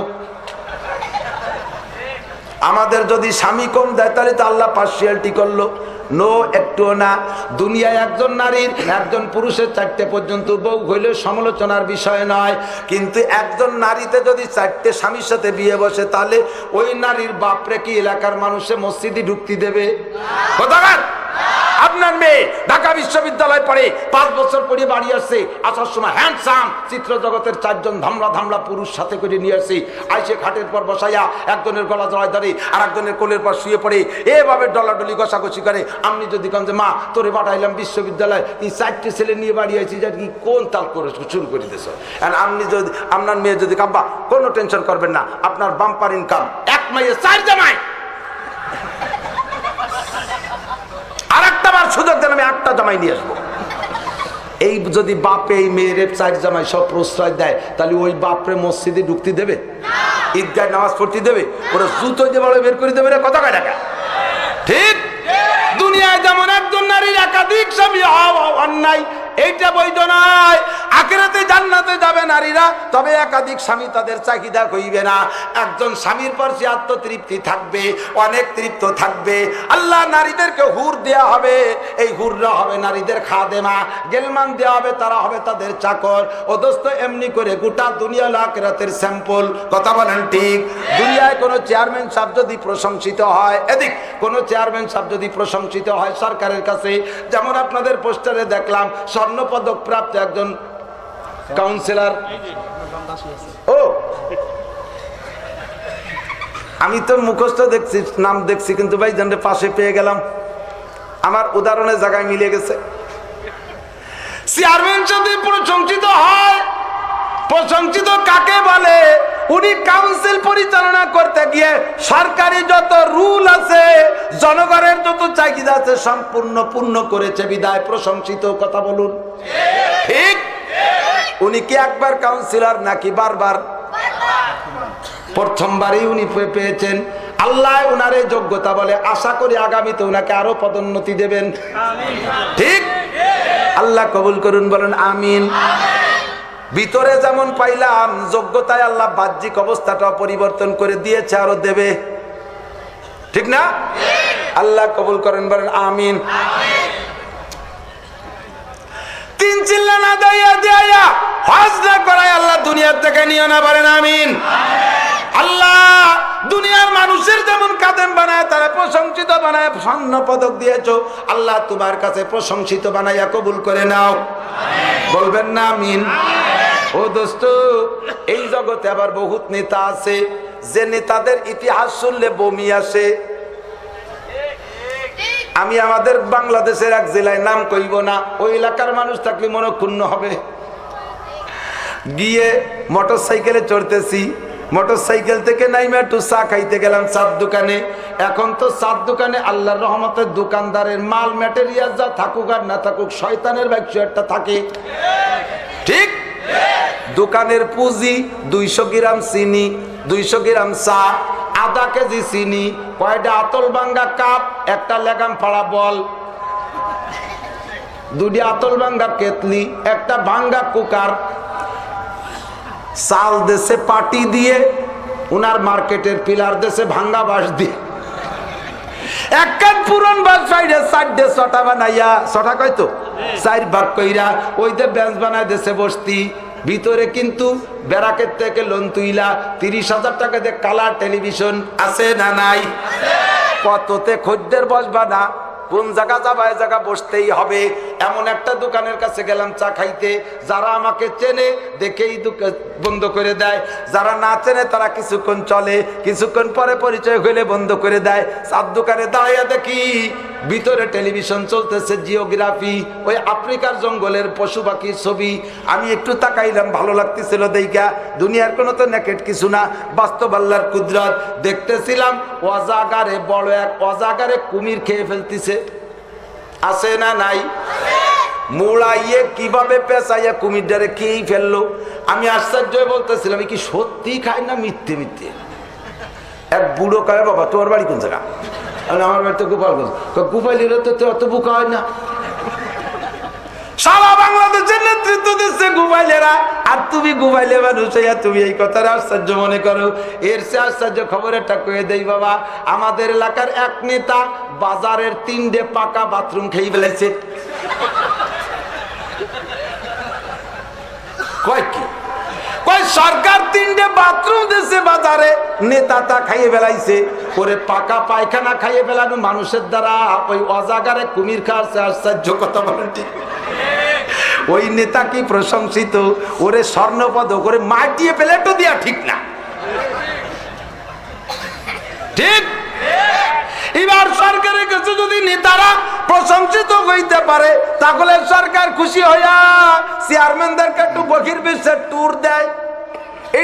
আমাদের যদি স্বামী কম দেয় তাহলে তো আল্লাহ পার্সিয়ালিটি করলো? নো, একটুও না। দুনিয়ায় একজন নারীর, একজন পুরুষের 4টে পর্যন্ত বউ হইলে সমালোচনার বিষয় নয়, কিন্তু একজন নারীতে যদি 4টে স্বামীর সাথে বিয়ে বসে, তাহলে ওই নারীর বাপরে কি এলাকার মানুষে মসজিদে ঢুকতে দেবে? কোথাকার আপনার মেয়ে ঢাকা বিশ্ববিদ্যালয় পড়ে, 5 বছর পরে বাড়ি আসছে, আসার সময় হ্যান্ডসাম চিত্র জগতের 4 জন ধামড়া ধামড়া পুরুষ সাথে করে নিয়ে আসছে। আইসে খাটের পর বসাইয়া একজনের গলা জড়ায় ধরে আর একজনের কোলের পর শুয়ে পড়ে, এভাবে ডলাডলি ঘষাঘষি করে। আপনি যদি কন যে মা তোরে পাঠাইলাম বিশ্ববিদ্যালয়, তুই 4টে ছেলে নিয়ে বাড়ি আইছি, যা কি কোন তাল করে শুরু করে দিয়েছ? আপনি যদি, আপনার মেয়ে যদি কাব্বা, কোনো টেনশন করবেন না, আপনার বাম্পার ইনকাম, 1 মাসে 4 জামাই। আর একটা বার সুযোগ দেন, আমি 8টা জামাই নিয়ে আসবো। এই যদি বাপে এই মেয়ের 4 জামাই সব প্রশ্রয় দেয়, তাহলে ওই বাপরে মসজিদে ঢুকতে দেবে? ঈদগায় নামাজ পড়তে দেবে? ওরা জুতো দিয়ে বড় বের করে দেবে রে, কথা কয় টাকা? ঠিক দুনিয়ায় যেমন একজন নারীর একাধিক স্বামী অন্যায়, এইটা বৈধ নয়। আখিরাতে জান্নাতে যাবে নারীরা, তবে একাধিক স্বামী তাদের চাহিদা হইবে না। একজন স্বামীর পর সে আত্মতৃপ্তি থাকবে, অনেক তৃপ্ত থাকবে। আল্লাহ নারীদেরকে হুর দেয়া হবে, এই হুররা হবে নারীদের খাদেমা, গেলমান দেওয়া হবে, তারা হবে তাদের চাকর। ও দোস্ত, এমনি করে গোটা দুনিয়া আখিরাতের স্যাম্পল। কথা বলেন ঠিক? দুনিয়ায় কোনো চেয়ারম্যান সাহেব যদি প্রশংসিত হয়, এদিক কোনো চেয়ারম্যান সাহেব যদি প্রশংসিত হয় সরকারের কাছে, যেমন আপনাদের পোস্টারে দেখলাম স্বর্ণপদক প্রাপ্ত একজন কাউন্সিলর। ও, আমি তো মুখস্থ দেখছি, নাম দেখছি, কিন্তু ভাই জানলে পাশে পেয়ে গেলাম, আমার উদাহরণের জায়গায় মিলে গেছে। চেয়ারম্যান যদি প্রশংসিত হয়, প্রশংসিত কাকে বলে? উনি কাউন্সিল পরিচালনা করতে গিয়ে সরকারি যত রুল আছে, জনগণের যত চাহিদা আছে, সম্পূর্ণ পূর্ণ করেছে বিদায় প্রশংসিত। কথা বলুন ঠিক? উনি কি একবার কাউন্সিলর নাকি বারবার? প্রথমবারই উনি পেয়েছেন। আল্লাহ উনারে যোগ্যতা বলে, আশা করি আগামীতে উনাকে আরো পদোন্নতি দেবেন। ঠিক? আল্লাহ কবুল করুন, বলেন আমিন। ভিতরে যেমন পাইলাম, যোগ্যতায় আল্লাহ বাহ্যিক অবস্থাটা পরিবর্তন করে দিয়েছে, আরো দেবে। ঠিক না? আল্লাহ কবুল করেন, বলেন আমিন। 3 চিল্লা না দিয়া হজ না করায় আল্লাহ দুনিয়ার থেকে নিও না, বলেন আমিন। আল্লাহ দুনিয়ার মানুষের যেমন কাদেম বানায়, তারা প্রশংসিত বানায়, স্বর্ণ পদক দিয়েছো, আল্লাহ তোমার কাছে প্রশংসিত বানাইয়া কবুল করে নাও, বলবেন না আমিন? ও দোস্ত, এই জগতে আবার বহুত নেতা আছে, যে নেতাদের ইতিহাস শুনলে বমি আসে। আমি আমাদের বাংলাদেশের এক জেলায়, নাম কইব না, ওই এলাকার মানুষ থাকলে মনক্ষুণ্ণ হবে। গিয়ে মোটর সাইকেলে চড়তেছি, মোটর সাইকেল থেকে নাইমে একটু চা খাইতে গেলাম চার দোকানে। এখন তো চার দোকানে আল্লাহর রহমতের দোকানদারের মাল ম্যাটেরিয়াল যা থাকুক আর না থাকুক, শয়তানের বাক্স একটা থাকে। ঠিক? দোকানের পুঁজি 200 গ্রাম চিনি, 200 গ্রাম চা, আধা কেজি চিনি, কয়টা আতল ভাঙ্গা কাপ, একটা লেগাম ফাড়া বল, 2টি আতল ভাঙ্গা কেতলি, একটা ভাঙ্গা কুকার, চাল দেশে পাটি দিয়ে, উনার মার্কেটের পিলার দেশে ভাঙ্গা বাঁশ দিয়ে, এক কান পুরন বাস ফাইডে সাইডে ছটা বানাইয়া ছটা কয়তো 4 ভাগ কইরা ওই যে বেঞ্চ বানাই দেশে বসতি ভিতরে কিন্তু ব্যারাকের থেকে লোন তুইলা 30,000 টাকা দিয়ে কালার টেলিভিশন আছে না নাই? কততে খদ্দের বসবা না, কোন জায়গা যাবা এই জায়গা বসতেই হবে। এমন একটা দোকানের কাছে গেলাম চা খাইতে, যারা আমাকে চেনে দেখেই বন্ধ করে দেয়, যারা না চেনে তারা কিছুক্ষণ চলে, কিছুক্ষণ পরে পরিচয় হইলে বন্ধ করে দেয়। চার দোকানে দাঁড়াইয়া দেখি ভিতরে টেলিভিশন চলতেছে, জিওগ্রাফি, ওই আফ্রিকার জঙ্গলের পশু পাখির ছবি। আমি একটু তাকাইলাম, ভালো লাগতেছিল দেখা। দুনিয়ার কোনো তো নেকেট কিছু না, বাস্তব আল্লাহর কুদরত দেখতেছিলাম। অজাগারে বড় এক অজাগারে কুমির খেয়ে ফেলতেছে, আছে না নাই? মোড়াইয়ে কিভাবে পেঁচাইয়া কুমিরটারে খেয়েই ফেললো। আমি আশ্চর্য বলতেছিলাম কি সত্যি খায় না মিথ্যে মিথ্যে। এক বুড়ো কয়, বাবা তোমার বাড়ি কোন জায়গা? আমার বাড়িতে গোপালগঞ্জ। গোপালীরা তো অত বোকা হয় না, সারা বাংলাদেশের নেতৃত্ব দিচ্ছে গোপাইলেরা, আর তুমি গোপাইলে মানুষ হইয়া তুমি এই কথার আশ্চর্য মনে করো। এর সে আশ্চর্য খবরেরটা কয়ে দেই বাবা, আমাদের এলাকার এক নেতা বাজারের 3টে পাকা বাথরুম খেয়ে ফেলেছে। কয় কি? কয় সরকার 3টে বাথরুম দিয়েছে বাজারে, নেতা তা খাইয়ে ফেলাইছে। ওরে পাকা পায়খানা খাইয়ে ফেলানো মানুষের দ্বারা ওই অজাগারে কুমির খাওয়াচ্ছে, আশ্চর্য কথা বলেন ঠিক? ওই নেতা কি প্রশংসিত, ওরে স্বর্ণপদক করে মাটিয়ে প্লেটও দিয়া ঠিক না, ঠিক? এবার সরকারের কাছে যদি নেতারা প্রশংসিত হইতে পারে, তাহলে সরকার খুশি হইয়া চেয়ারম্যানদেরকে একটু বহির বিশ্বের ট্যুর দেয়,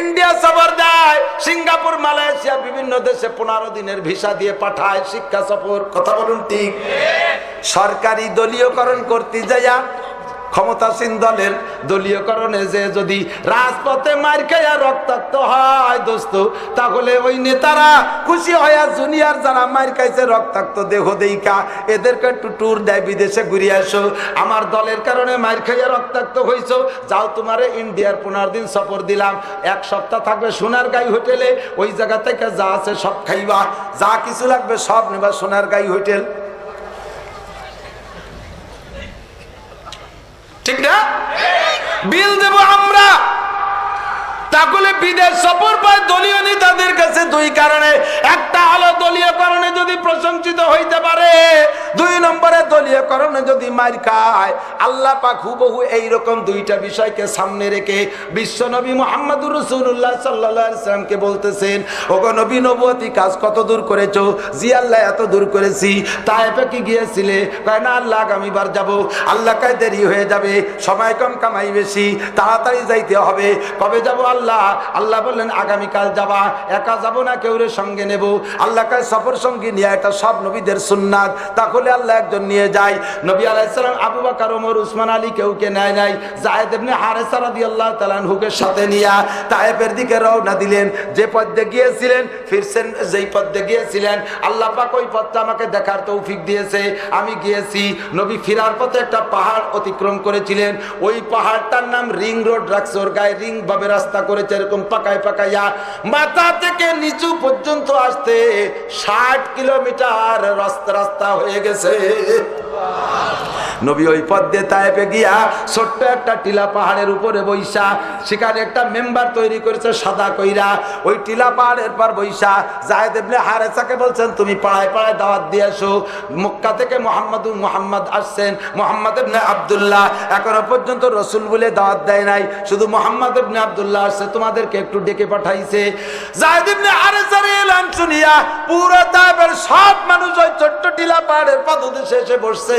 ইন্ডিয়া সফর দেয়, সিঙ্গাপুর, মালয়েশিয়া, বিভিন্ন দেশে 15 দিনের ভিসা দিয়ে পাঠায় শিক্ষা সফর। কথা বলুন ঠিক? সরকারি দলীয়করণ করতে যাইয়া ক্ষমতাসীন দলের দলীয়করণে যে যদি রাজপথে মার খাইয়া রক্তাক্ত হয় দোস্ত, তাহলে ওই নেতারা খুশি হইয়া জুনিয়র যারা মার খাইছে রক্তাক্ত দেহ দেইকা এদেরকে একটু ট্যুর দেয়, বিদেশে ঘুরে আসো, আমার দলের কারণে মার খাইয়া রক্তাক্ত হইছো, যাও তোমারে ইন্ডিয়ার 15 দিন সফর দিলাম, 1 সপ্তাহ থাকবে সোনারগাঁই হোটেলে, ওই জায়গা থেকে যা আছে সব খাইবা, যা কিছু লাগবে সব নেবা সোনারগাঁই হোটেল। ঠিক না? বিল দেব আমরা। তাহলে বিদেশ সফর পায় দলীয় নেতাদের কাছে 2 কারণে। একটা হলো দলীয়করণে যদি প্রশংসিত হইতে পারে, 2 নম্বরে দলীয়করণে যদি মার খায়। আল্লাহ পাক হুবহু এইরকম 2টা বিষয়কে সামনে রেখে বিশ্বনবী মুহাম্মদুর রাসূলুল্লাহ সাল্লাল্লাহু আলাইহি সাল্লামকে বলতেছেন, ওগো নবী, নবুয়তি কাজ কত দূর করেছো? জি আল্লাহ এত দূর করেছি। তায়েফে কি গিয়েছিলে? কয় না আল্লাহ আগামীবার যাব। আল্লাহ কয় দেরি হয়ে যাবে, সময় কম, কামাই বেশি, তাড়াতাড়ি যাইতে হবে। কবে যাব আল্লাহ? আল্লাহ বললেন আগামীকাল যাবা। একা যাব না, কেউরে সঙ্গে নেব। আল্লাহ কয় সফর সঙ্গী নিয়ে, এটা সব নবীদের সুন্নাত। তাহলে আল্লাহ একজন নিয়ে যায়। নবী আলাইহিস সালাম আবু বকর, ওমর, উসমান, আলী কেউকে নেয় নাই। যায়েদ ইবনে হারেসা রাদিয়াল্লাহু তাআলা আনহুকে সাথে নিয়া তায়েফের দিকে রওনা দিলেন। যে পথে গিয়েছিলেন ফিরছেন, যেই পথে গিয়েছিলেন আল্লাহ পাক ওই পথটা আমাকে দেখার তৌফিক দিয়েছে, আমি গিয়েছি। নবী ফিরার পথে একটা পাহাড় অতিক্রম করেছিলেন, ওই পাহাড়টার নাম রিং রোড রাখছে, ওর গায়ে রিং ভাবে রাস্তা করেছে, এরকম পাকায় পাকাইয়া মাথা থেকে নিচু পর্যন্ত আসতে 60 কিলোমিটার রাস্তা হয়ে গেছে। নবী ওই পথ দিয়ে তায়েফে গিয়া ছোট্ট একটা টিলা পাহাড়ের উপরে বইসা, সেখানে একটা মেম্বার তৈরি করেছে সাদা কইরা, ওই টিলা পাহাড়ের পর বইসা যায়েদ ইবনে হারেসাকে বলছেন তুমি পাড়ায় পাড়ায় দাওয়াত দিয়ে আসো। মক্কা থেকে মুহাম্মদ আসছেন, মুহাম্মদ ইবনে আব্দুল্লাহ, এখনো পর্যন্ত রসুল বলে দাওয়াত দেয় নাই, শুধু মুহাম্মদ ইবনে আব্দুল্লাহ আসছে, তোমাদেরকে একটু ডেকে পাঠাইছে। যায়েদ ইবনে হারেসার এলান শুনিয়া পুরো তায়েফের সব মানুষ ওই ছোট্ট টিলা পাহাড়ের পাদদেশে এসে বসছে।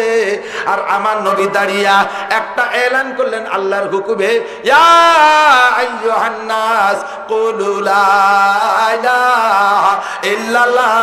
আর আমার নবী দাঁড়িয়া একটা এলান করলেন আল্লাহর হুকুমে, ইয়া আইয়ুহান নাস কুলু লা ইলাহা ইল্লাল্লাহ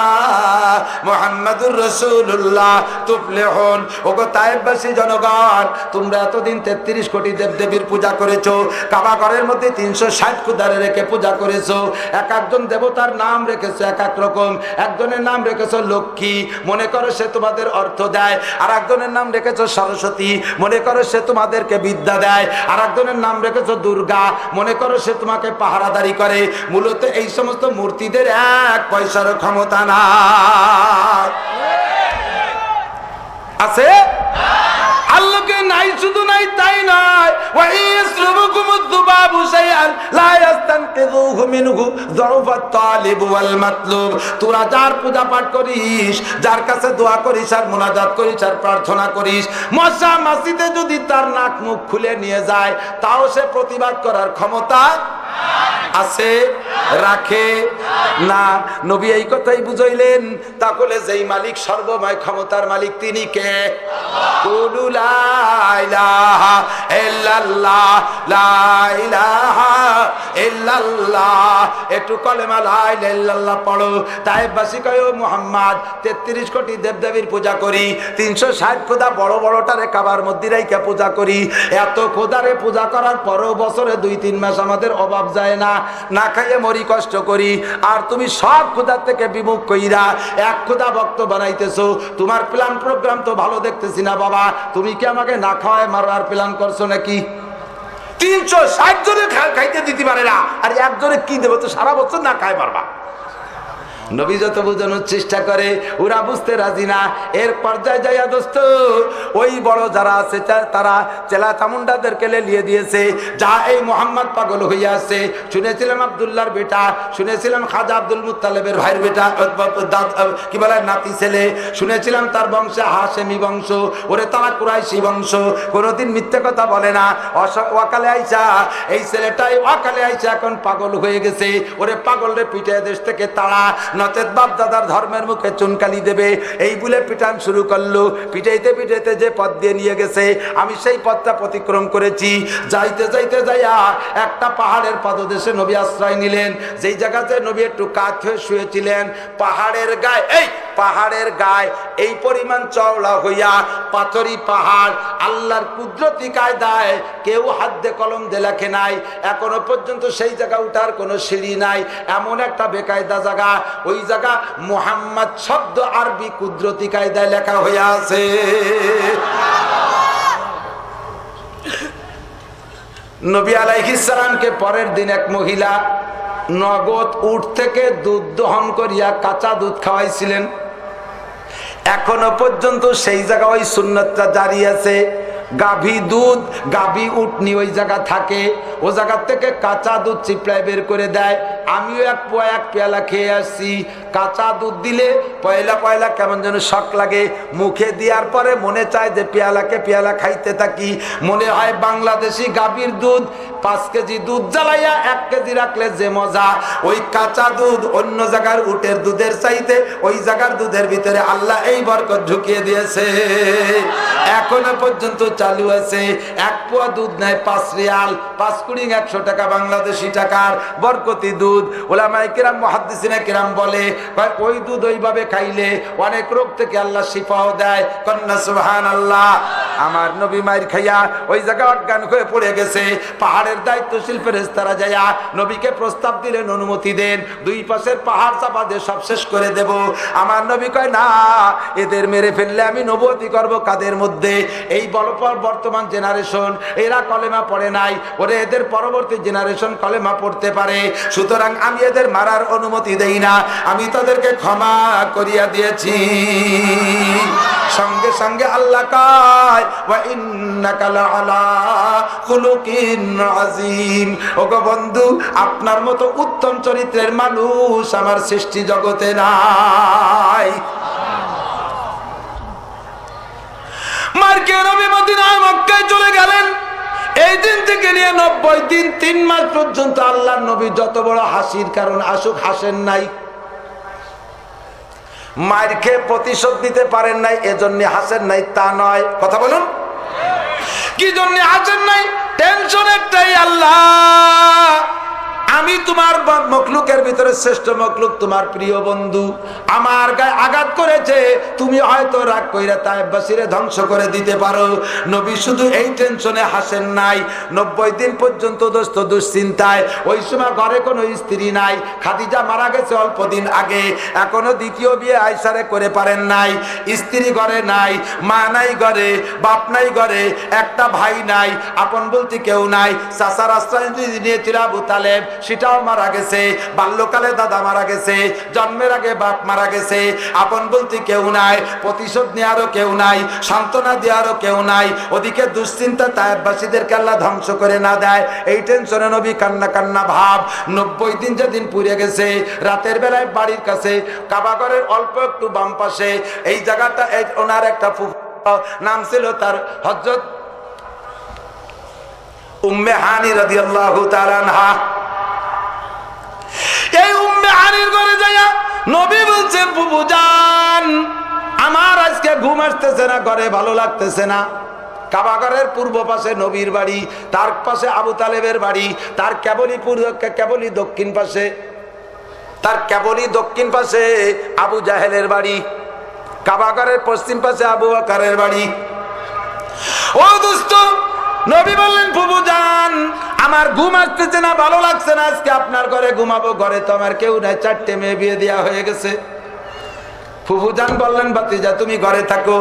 মুহাম্মাদুর রাসূলুল্লাহ তুফলিহুন। ওগো তায়েফবাসী জনগণ, তোমরা এতদিন 33 কোটি দেবদেবীর পূজা করেছো, কাবা ঘরের মধ্যে 360 খুদারে রেখে পূজা করেছো, এক একজন দেবতার নাম রেখেছো এক এক রকম। একজনের নাম রেখেছো লক্ষ্মী, মনে করো সে তোমাদের অর্থ দেয়, আর একজনের নাম রেখেছো সরস্বতী, মনে করো সে তোমাদেরকে বিদ্যা দেয়, আর একজনের নাম রেখেছো দুর্গা, মনে করো সে তোমাকে পাহারাদারি করে। মূলত এই সমস্ত মূর্তিদের 1 পয়সার ক্ষমতা না। আছে? আল্লাহকে নাই, শুধু নাই তাই নয়, ওয়া ইয়াসলুবুকুমুদ দুবাবু শাইআন লা ইস্তানকিযুহু মিনহু যুরফাত তালিব ওয়াল মাতলুব। তোরা যার পূজা পাঠ করিস, যার কাছে দোয়া করিস আর মুনাজাত করিস আর প্রার্থনা করিস, মশা মাছিতে যদি তার নাক মুখ খুলে নিয়ে যায়, তাও সে প্রতিবাদ করার ক্ষমতা আছে? রাখে না। নবী এই কথাই বুঝাইলেন। তাহলে যেই মালিক সর্বময় ক্ষমতার মালিক, তিনি কে? কুলু লা ইলাহা ইল্লাল্লাহ, লা ইলাহা ইল্লাল্লাহ। একটু কলেমা লা ইলাহা ইল্লাল্লাহ পড়ো। তায়েববাসী কয়, ও মুহাম্মদ, 33 কোটি দেবদেবীর পূজা করি, 360 খোদা বড় বড়টারে কাবার মধ্যে রাইখা পূজা করি। এত খোদারে পূজা করার পরও বছরে 2-3 মাস আমাদের অভাব যায় না, না খাইয়ে মরি, কষ্ট করি। আর তুমি সব খোদার থেকে বিমুখ কইরা এক খোদা ভক্ত বানাইতেছো। তোমার প্ল্যান প্রোগ্রাম তো ভালো দেখতেছি না বাবা। তুমি কি আমাকে না খাওয়ায় মারার প্ল্যান করছো নাকি? 360 জনে খাইতে দিতে পারে না, আর একজনে কি দেবো? তো সারা বছর না খায় পারবা। নবী যত বোঝানোর চেষ্টা করে, ওরা বুঝতে রাজি না। এর পর্যায়ে যাইয়া দোস্ত, ওই বড় যারা আছে তারা চেলা চামুন্ডাদেরকে লেলিয়ে দিয়েছে, যা এই মোহাম্মদ পাগল হইয়া আছে। শুনেছিলাম আব্দুল্লাহর বেটা, শুনেছিলাম খাজা আব্দুল মুত্তালিবের ভাইয়ের বেটা, কি বলে, নাতি ছেলে। শুনেছিলাম তার বংশে হাশেমি বংশ, ওরে তারা কুরাইশি বংশ। কোনোদিন মিথ্যে কথা বলে না। ওয়াকালে আইসা, এই ছেলেটাই ওয়াকালে আইসা এখন পাগল হয়ে গেছে। ওরে পাগল রে পিঠে দেশ থেকে তাড়া, নচেত বাপ দাদার ধর্মের মুখে চুনকালি দেবে, এই বলে পিটান শুরু করলো। পিটাইতে পিটাইতে যে পথ দিয়ে নিয়ে গেছে, আমি সেই পথটা অতিক্রম করেছি। যাইতে যাইতে যাইয়া একটা পাহাড়ের পাদদেশে নবী আশ্রয় নিলেন, যেই জায়গাতে নবী একটু কাত হয়ে শুয়েছিলেন। পাহাড়ের গায়ে, এই পাহাড়ের গায়ে এই পরিমাণ চওড়া হইয়া পাথরি পাহাড়, আল্লাহর কুদরতি কায়দায় কেউ হাত দিয়ে কলম দিয়ে লেখে নাই। এখনো পর্যন্ত সেই জায়গা উঠার কোনো সিঁড়ি নাই, এমন একটা বেকায়দা জায়গা। ওই জায়গা মুহাম্মদ শব্দ আরবি কুদরতি কায়দায় লেখা হইয়া আছে। নবী আলাইহিস সালামকে পরের দিন এক মহিলা নগদ উট থেকে দুধ দহন করিয়া কাঁচা দুধ খাওয়াইছিলেন। এখনো পর্যন্ত সেই জায়গা ওই সুন্নতটা জারি আছে। গাভী দুধ, গাভী উটনি ওই জায়গা থাকে, ও জায়গা থেকে কাঁচা দুধ চিপড়ায় বের করে দেয়। আমিও এক পেয়ালা খেয়ে আসছি। কাঁচা দুধ দিলে পয়লা পয়লা কেমন যেন শখ লাগে, মুখে দেওয়ার পরে মনে চায় যে পেয়ালাকে পেয়ালা খাইতে থাকি। মনে হয় বাংলাদেশি গাভীর দুধ 5 কেজি দুধ জ্বালাইয়া 1 কেজি রাখলে যে মজা, ওই কাঁচা দুধ অন্য জায়গার উটের দুধের চাইতে ওই জায়গার দুধের ভিতরে আল্লাহ এই বরকত ঢুকিয়ে দিয়েছে। এখনো পর্যন্ত চালু আছে। 1 পোয়া দুধ নেয় 5 রিয়াল, 5 কুড়ি 100 টাকা বাংলাদেশি টাকার বরকতি দুধ। ওলামায়ে কেরাম, মুহাদ্দিসিনে কেরাম বলে, ওই দুধ ওইভাবে খাইলে অনেক রোগ থেকে আল্লাহ শিফাও দেয়। কন্যা সুবহানাল্লাহ। আমার নবী মায়ের খাইয়া ওই জায়গা অজ্ঞান হয়ে পড়ে গেছে। পাহাড়ের দায়িত্বশীল ফেরেশতারা যাইয়া নবীকে প্রস্তাব দিলেন, অনুমতি দেন, 2 পাশের পাহাড় চাপা দিয়ে সব শেষ করে দেব। আমার নবী কয়, না, এদের মেরে ফেললে আমি নবুয়তি করব কাদের মধ্যে? এই বর্তমান জেনারেশন, এরা কলেমা পড়ে নাই, ওরে এদের পরবর্তী জেনারেশন কলেমা পড়তে পারে। সুতরাং আমি এদের মারার অনুমতি দেই না, আমি তাদেরকে ক্ষমা করিয়া দিয়েছি। সঙ্গে সঙ্গে আল্লাহ কয়, ওয়া ইন্নাকা লাআলা খুলুকিন আযীম। ওগো বন্ধু, আপনার মতো উত্তম চরিত্রের মানুষ আমার সৃষ্টি জগতে নাই। মার্কে নবী মদিনায় মক্কায় চলে গেলেন। এই দিন থেকে নিয়ে 90 দিন 3 মাস পর্যন্ত আল্লাহর নবী যত বড় হাসির কারণ আসুক, হাসেন নাই। মায়ের খেয়ে প্রতিশোধ দিতে পারেন নাই, এজন্য হাসেন নাই তা নয়। কথা বলুন, কি জন্য হাসেন নাই? টেনশন একটাই, আল্লাহ আমি তোমার মখলুকের ভিতরে শ্রেষ্ঠ মখলুক, তোমার প্রিয় বন্ধু আমার গায়ে আঘাত করেছে, তুমি হয়তো রাগ কইরা তায়েববাসীরে ধ্বংস করে দিতে পারো। নবী শুধু এই টেনশনে হাসেন নাই। 90 দিন পর্যন্ত দোস্ত দুশ্চিন্তায়। ওই সময় ঘরে কোনো স্ত্রী নাই, খাদিজা মারা গেছে অল্প দিন আগে, এখনো দ্বিতীয় বিয়ে আয়েশারে করে পারেন নাই। স্ত্রী ঘরে নাই, মা নাই ঘরে, বাপ নাই ঘরে, একটা ভাই নাই, আপন বলতে কেউ নাই। চাচার আশ্রয় নিয়েছিল আবু তালেব, সেটাও মারা গেছে। বাল্যকালে দাদা মারা গেছে, জন্মের আগে বাপ মারা গেছে, আপন বলতে কেউ নাই, প্রতিশোধ নেওয়ারও কেউ নাই, সান্ত্বনা দেওয়ারও কেউ নাই। ওদিকে দুশ্চিন্তা তায়েফবাসীদেরকে আল্লাহ ধ্বংস করে না দেয়, এই টেনশনে নবী কান্না কান্না ভাব। 90 দিন যেদিন পুড়ে গেছে, রাতের বেলায় বাড়ির কাছে কাবাঘরের অল্প একটু বাম পাশে এই জায়গাটা, ওনার একটা নাম ছিল তার হযরত উম্মে হানি রাদিয়াল্লাহু তাআলা আনহা। এই উম্মে হানির ঘরে যায়া নবী বলছেন, বুবু জান, আমার আজকে ঘুম আসতেছে না, ঘরে ভালো লাগতেছে না। কাবাঘরের পূর্ব পাশে নবীর বাড়ি, তার পাশে আবু তালেবের বাড়ি, তার কেবলই দক্ষিণ পাশে আবু জাহেলের বাড়ি, কাবাঘরের পশ্চিম পাশে আবু বকরের বাড়ি। ও দোস্ত, নবী বললেন, বুবু জান, আমার ঘুম আসতেছে না, ভালো লাগছে না, আজকে আপনার ঘরে ঘুমাবো। ঘরে তো আমার কেউ নাই, 4টে মেয়ে বিয়ে দেওয়া হয়ে গেছে। ফুফু জান বললেন, বাতিজা তুমি ঘরে থাকো,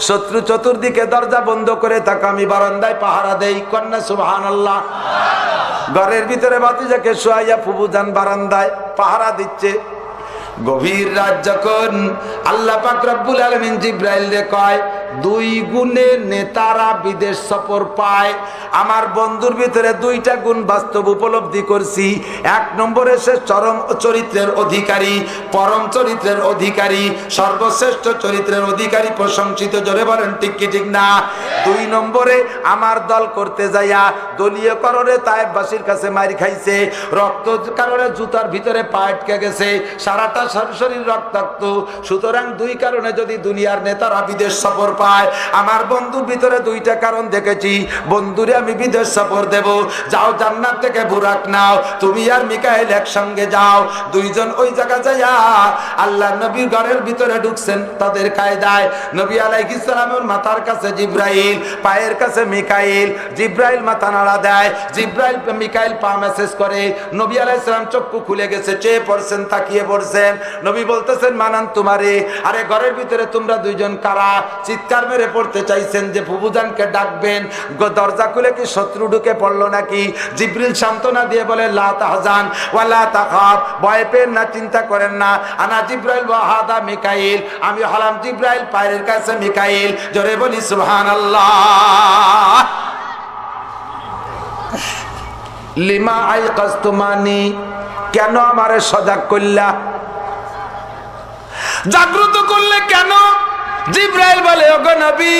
শত্রু চতুর্দিকে দরজা বন্ধ করে থাকো, আমি বারান্দায় পাহারা দেই। কন্যা সুবহানাল্লাহ। ঘরের ভিতরে বাতিজাকে শোয়াইয়া ফুফু জান বারান্দায় পাহারা দিচ্ছে। গভীর রাত যখন আল্লাহ পাক রব্বুল আলামিন জিবরাইলকে কয়, 2 গুণে নেতারা বিদেশ সফর পায়। আমার বন্ধুর ভিতরে 2টা গুণ বাস্তব উপলব্ধি করছি। 1 নম্বরে সে চরম চরিত্রের অধিকারী, পরম চরিত্রের অধিকারী, সর্বশ্রেষ্ঠ চরিত্রের অধিকারী, প্রশংসিত। জোরে বলেন ঠিক কি ঠিক না? 2 নম্বরে আমার দল করতে যাইয়া দলীয় কারণে তায়েফবাসীর কাছে মার খাইছে, রক্ত কারণে জুতার ভিতরে পা আটকে গেছে, সারাটা শরীর রক্তাক্ত। সুতরাং 2 কারণে যদি দুনিয়ার নেতারা বিদেশ সফর পায়, আমার বন্ধুর ভিতরে 2টা কারণ দেখেছি। বন্ধুরে আমি বিদেশ সফর দেব, যাও জান্নাত থেকে বুরাক নাও, তুমি আর মিকাইল একসঙ্গে যাও। 2 জন ওই জায়গা যাইয়া আল্লাহ নবীর ঘরের ভিতরে ঢুকছেন তাদের কায়দায়। নবী আলাইহিস সালামের মাথার কাছে জিবরাইল, পায়ের কাছে মিকাইল। জিবরাইল মাথা নাড়া দেয়, জিবরাইল মিকাইল পা মেসেজ করে। নবী আলাইহিস সালাম চক্ষু খুলে গেছে, চেয়ে পড়ছেন, তাকিয়ে পড়ছেন। নবী বলতেছেন, মানান তোমারে। আরে ঘরের ভিতরে তোমরা 2 জন কারা? চিৎকার মেরে পড়তে চাইছেন যে ফুফুজানকে ডাকবেন। দরজা খুলে কি শত্রু ঢুকে পড়লো নাকি? জিবরিল সান্ত্বনা দিয়ে বলে, লা তাহজান ওয়ালা তাখাফ, ভয় পেন না, চিন্তা করেন না। আনা জিবরাইল ওয়া হাদা মিকাইল, আমি হলাম জিবরাইল, পায়ের কাছে মিকাইল। জোরে বলি সুবহানাল্লাহ। লিমা আইকাস্তুমানি, কেন আমারে সজাগ করলা, জাগ্রত করলে কেন? জিবরাইল বলে, ওগো নবী,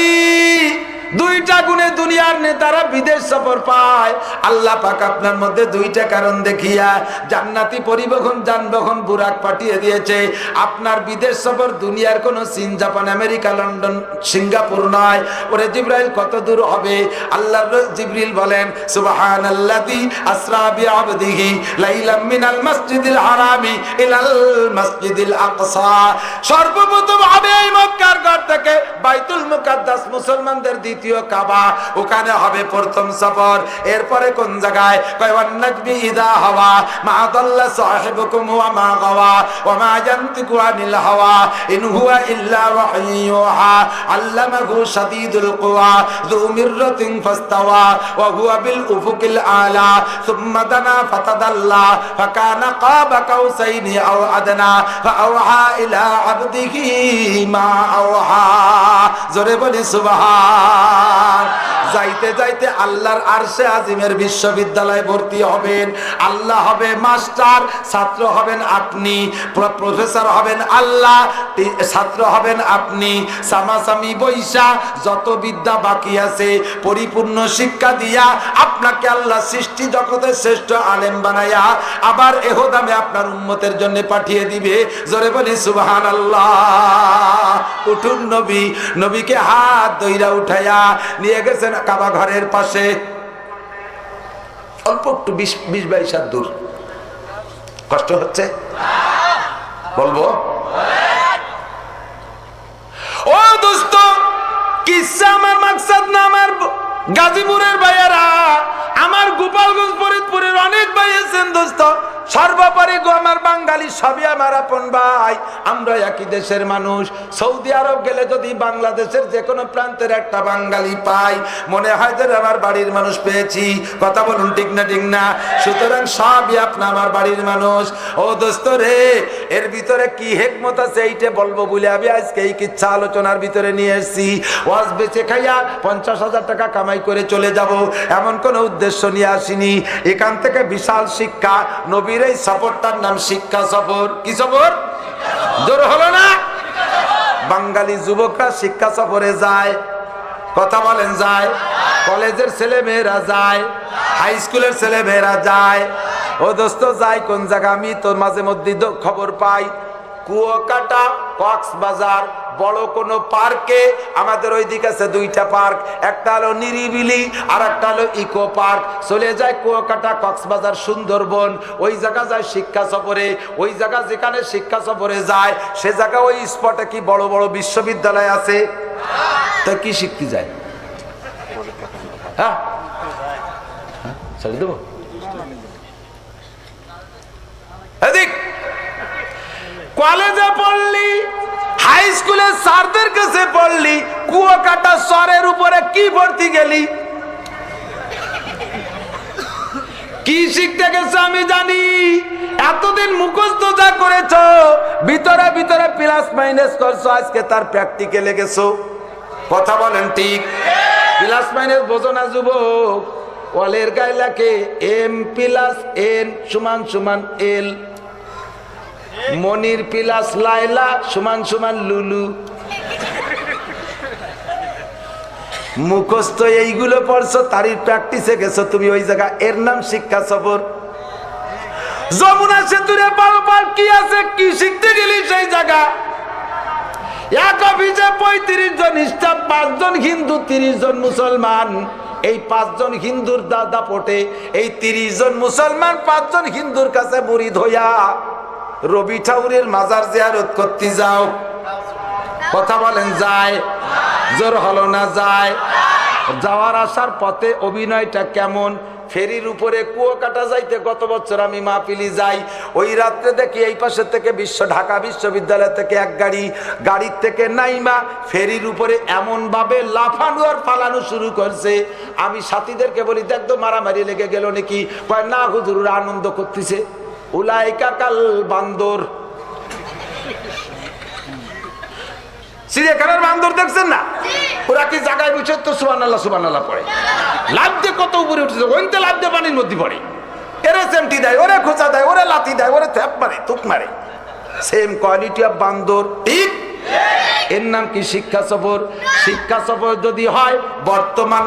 2টা গুণে দুনিয়ার নেতারা বিদেশ সফর পায়। আল্লাহ পাক আপনার মধ্যে 2টা কারণ দেখিয়া জান্নাতি পরিবহন যানবাহন বুরাক পাঠিয়ে দিয়েছে। আপনার বিদেশ সফর দুনিয়ার কোন চীন, জাপান, আমেরিকা, লন্ডন, সিঙ্গাপুর নয়। ওরে জিবরাইল, কত দূর হবে? আল্লাহর জিবরিল বলেন, সুবহানাল্লাযী আসরা বিআবদিহি লাইলাম মিনাল মাসজিদিল হারামি ইলাল মাসজিদিল আকসা। সর্বপ্রথম হবে এই মক্কার ঘর থেকে বাইতুল মুকাদ্দাস, মুসলমানদের দ্বিতীয় কাবা, ওখানে হবে প্রথম সফর। এরপরে কোন জায়গায়? কয় ওয়ান্নাজমি ইযা হাওয়া মা দাল্লা সাহিবুকুম ওয়া মা গাওয়া ওয়া মা ইয়ানতিকু আনিল হাওয়া ইন হুয়া ইল্লা ওয়াহয়ুহা আল্লামাহু শাদীদুল কুওয়া যু মিররাতিন ফাস্তাওয়া ওয়া হুয়া বিল উফুকিল আলা সুম্মা দানা ফাতাদাল্লা ফাকানা কাবা কাউসাইনি আও আদনা ফাআওহা ইলা আবদিহি মা আওহা। জোরে বলি সুবহান। যাইতে যাইতে আল্লাহর আরশে আজিমের বিশ্ববিদ্যালয়ে ভর্তি হবেন। আল্লাহ হবে মাস্টার, ছাত্র হবেন আপনি। প্রফেসর হবেন আল্লাহ, ছাত্র হবেন আপনি। সামাসামি বৈশা যত বিদ্যা বাকি আছে পরিপূর্ণ শিক্ষা দিয়া আপনাকে আল্লাহ সৃষ্টি জগতের শ্রেষ্ঠ আলেম বানায়া আবার এহদামে আপনার উম্মতের জন্য পাঠিয়ে দিবে। জোরে বলি সুবহানাল্লাহ। উঠুন নবী। নবীকে হাত ধইরা উঠাইয়া নিয়ে গেছেন কাবা ঘরের পাশে, অল্প একটু 20-22 হাত দূর। কষ্ট হচ্ছে বলবো? ও দোস্ত, কিসা আমার মাকসাদ না। আমার গাজীপুরের ভাইয়েরা, আমার গোপালগঞ্জ ফরিদপুরের অনেক ভাই আছেন দোস্ত, সর্বোপরি গো আমার বাঙালি সবই আমার আপন ভাই, আমরা একই দেশের মানুষ। সৌদি আরব গেলে যদি বাংলাদেশের যে কোনো প্রান্তের একটা বাঙালি পাই, মনে হয় যে আমার বাড়ির মানুষ পেয়েছি। কথা বলুন ঠিক না ঠিক না? সুতরাং সবই আপনা আমার বাড়ির মানুষ। ও দোস্ত রে, এর ভিতরে কি হেকমত আছে এইটা বলবো বলে আমি আজকে এই কিচ্ছা আলোচনার ভিতরে নিয়ে এসেছি। ওয়াজ বেচে খাইয়া 50,000 টাকা কামাই করে চলে যাব এমন কোনো উদ্দেশ্য নিয়ে আসিনি। এখান থেকে বিশাল শিক্ষা। নবীর এই সফরটার নাম শিক্ষা সফর। কি সফর? জোর হলো না? বাঙালি যুবকরা শিক্ষা সফরে যায়। কথা বলেন যায়? কলেজের ছেলে মেয়েরা যায়, হাই স্কুলের ছেলে মেয়েরা যায়। ও দোস্ত যায় কোন জায়গা? আমি তো মাঝে মধ্যে খবর পাই কুয়াকাটা, কক্সবাজার বড় কোন পার্কে। আমাদের ওইদিকে আছে দুইটা পার্ক, একটা হলো নিরিবিলি আর একটা হলো ইকো পার্ক। চলে যায় কুয়াকাটা, কক্সবাজার, সুন্দরবন, ওই জায়গা যায় শিক্ষা সফরে। ওই জায়গা যেখানে শিক্ষা সফরে যায় সে জায়গা ওই স্পটে কি বড় বড় বিশ্ববিদ্যালয় আছে? তা কি শিখতে যায়? হ্যাঁ, ছেড়ে দেবো এদিক। কলেজে পড়লি, হাই স্কুলে স্যারদের কাছে পড়লি, কুয়াকাটা শহরের উপরে কি ভর্তি গেলি? কি শিখতে গেছো আমি জানি। এতদিন মুখস্থ যা করেছো, ভিতরে ভিতরে প্লাস মাইনাস করছো, আজকে তার প্র্যাকটিক্যালে গেছো। কথা বলেন ঠিক? প্লাস মাইনাস বোঝো না যুবক? ওয়ালের গায়ে লেখে এম প্লাস এন সমান সমান এল, মনির প্লাস লাইলা সমান সমান লুলু। মুখস্থ এইগুলো পড়ছো, তারই প্র্যাকটিসে গেছো তুমি ওই জায়গা। এর নাম শিক্ষা সফর। যমুনা সেতুরে বারবার কি আছে, কি শিখতে গেলি সেই জায়গা? এক অফিসে 35 জন স্টাফ, 5 জন হিন্দু, 30 জন মুসলমান। এই 5 জন হিন্দুর দাদা পটে এই 30 জন মুসলমান 5 জন হিন্দুর কাছে মুরিদ হইয়া রবি ঠাকুরের মাজার জিয়ারত করতে যাও। কথা বলেন যায়? জোর হলো না? যায়। যাওয়ার আসার পথে অভিনয়টা কেমন? ফেরির উপরে কুয়াকাটা যাইতে গত বছর আমি মাহফিলি যাই, ওই রাত্রে দেখি এই পাশে থেকে ঢাকা বিশ্ববিদ্যালয় থেকে এক গাড়ির থেকে নাইমা ফেরির উপরে এমন ভাবে লাফানো আর ফালানো শুরু করছে। আমি সাথীদেরকে বলি, দেখতো মারামারি লেগে গেল নাকি? কয় না হুজুর, আনন্দ করতেছে। উলাইকা কাল বান্দর। চিড়িয়াখানার বান্দর দেখছেন না? ওরা কি জায়গায় বসে তো সুবহানাল্লাহ সুবহানাল্লাহ পড়ে, লাফ দিয়ে কত উপরে উঠেছে, ওইতে লাফ দিয়ে পানির মধ্যে পড়ে। এরে চেমটি দেয়, ওরে খোঁচা দেয়, ওরে লাথি দেয়, ওরে থ্যাপ মারে, তুক মারে। সেম কোয়ালিটি অফ বান্দর। ঠিক? এর নাম কি? শিক্ষা সফর। শিক্ষা সফর যদি হয় বর্তমান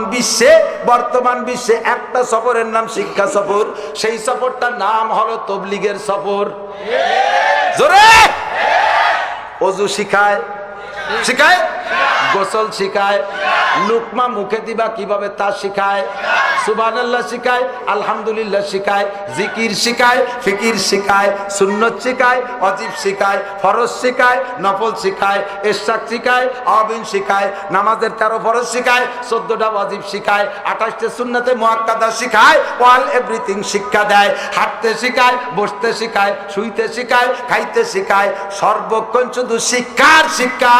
বিশ্বে একটা সফরের নাম শিক্ষা সফর। সেই সফরটার নাম হলো তবলিগের সফর। জোরে! ওযু শিখায়, গোসল শিখায়, লুকমা মুখে দিবা কিভাবে তা শিখায়, সুবহানাল্লাহ শিখায়, আলহামদুলিল্লাহ শিখায়, জিকির শিখায়, ফিকির শিখায়, সুন্নত শিখায়, ওয়াজিব শিখায়, ফরজ শিখায়, নফল শিখায়, ইশরাক শিখায়, আবিন শিখায়, নামাজের 13 ফরজ শিখায়, 14টা ওয়াজিব শিখায়, 28টা সুন্নতে মুআক্কাদা শিখায়, অল এভরিথিং শিক্ষা দেয়। হাঁটতে শিখায়, বসতে শিখায়, শুইতে শিখায়, খাইতে শিখায়, সর্বক্ষণ শুধু শিক্ষার শিক্ষা।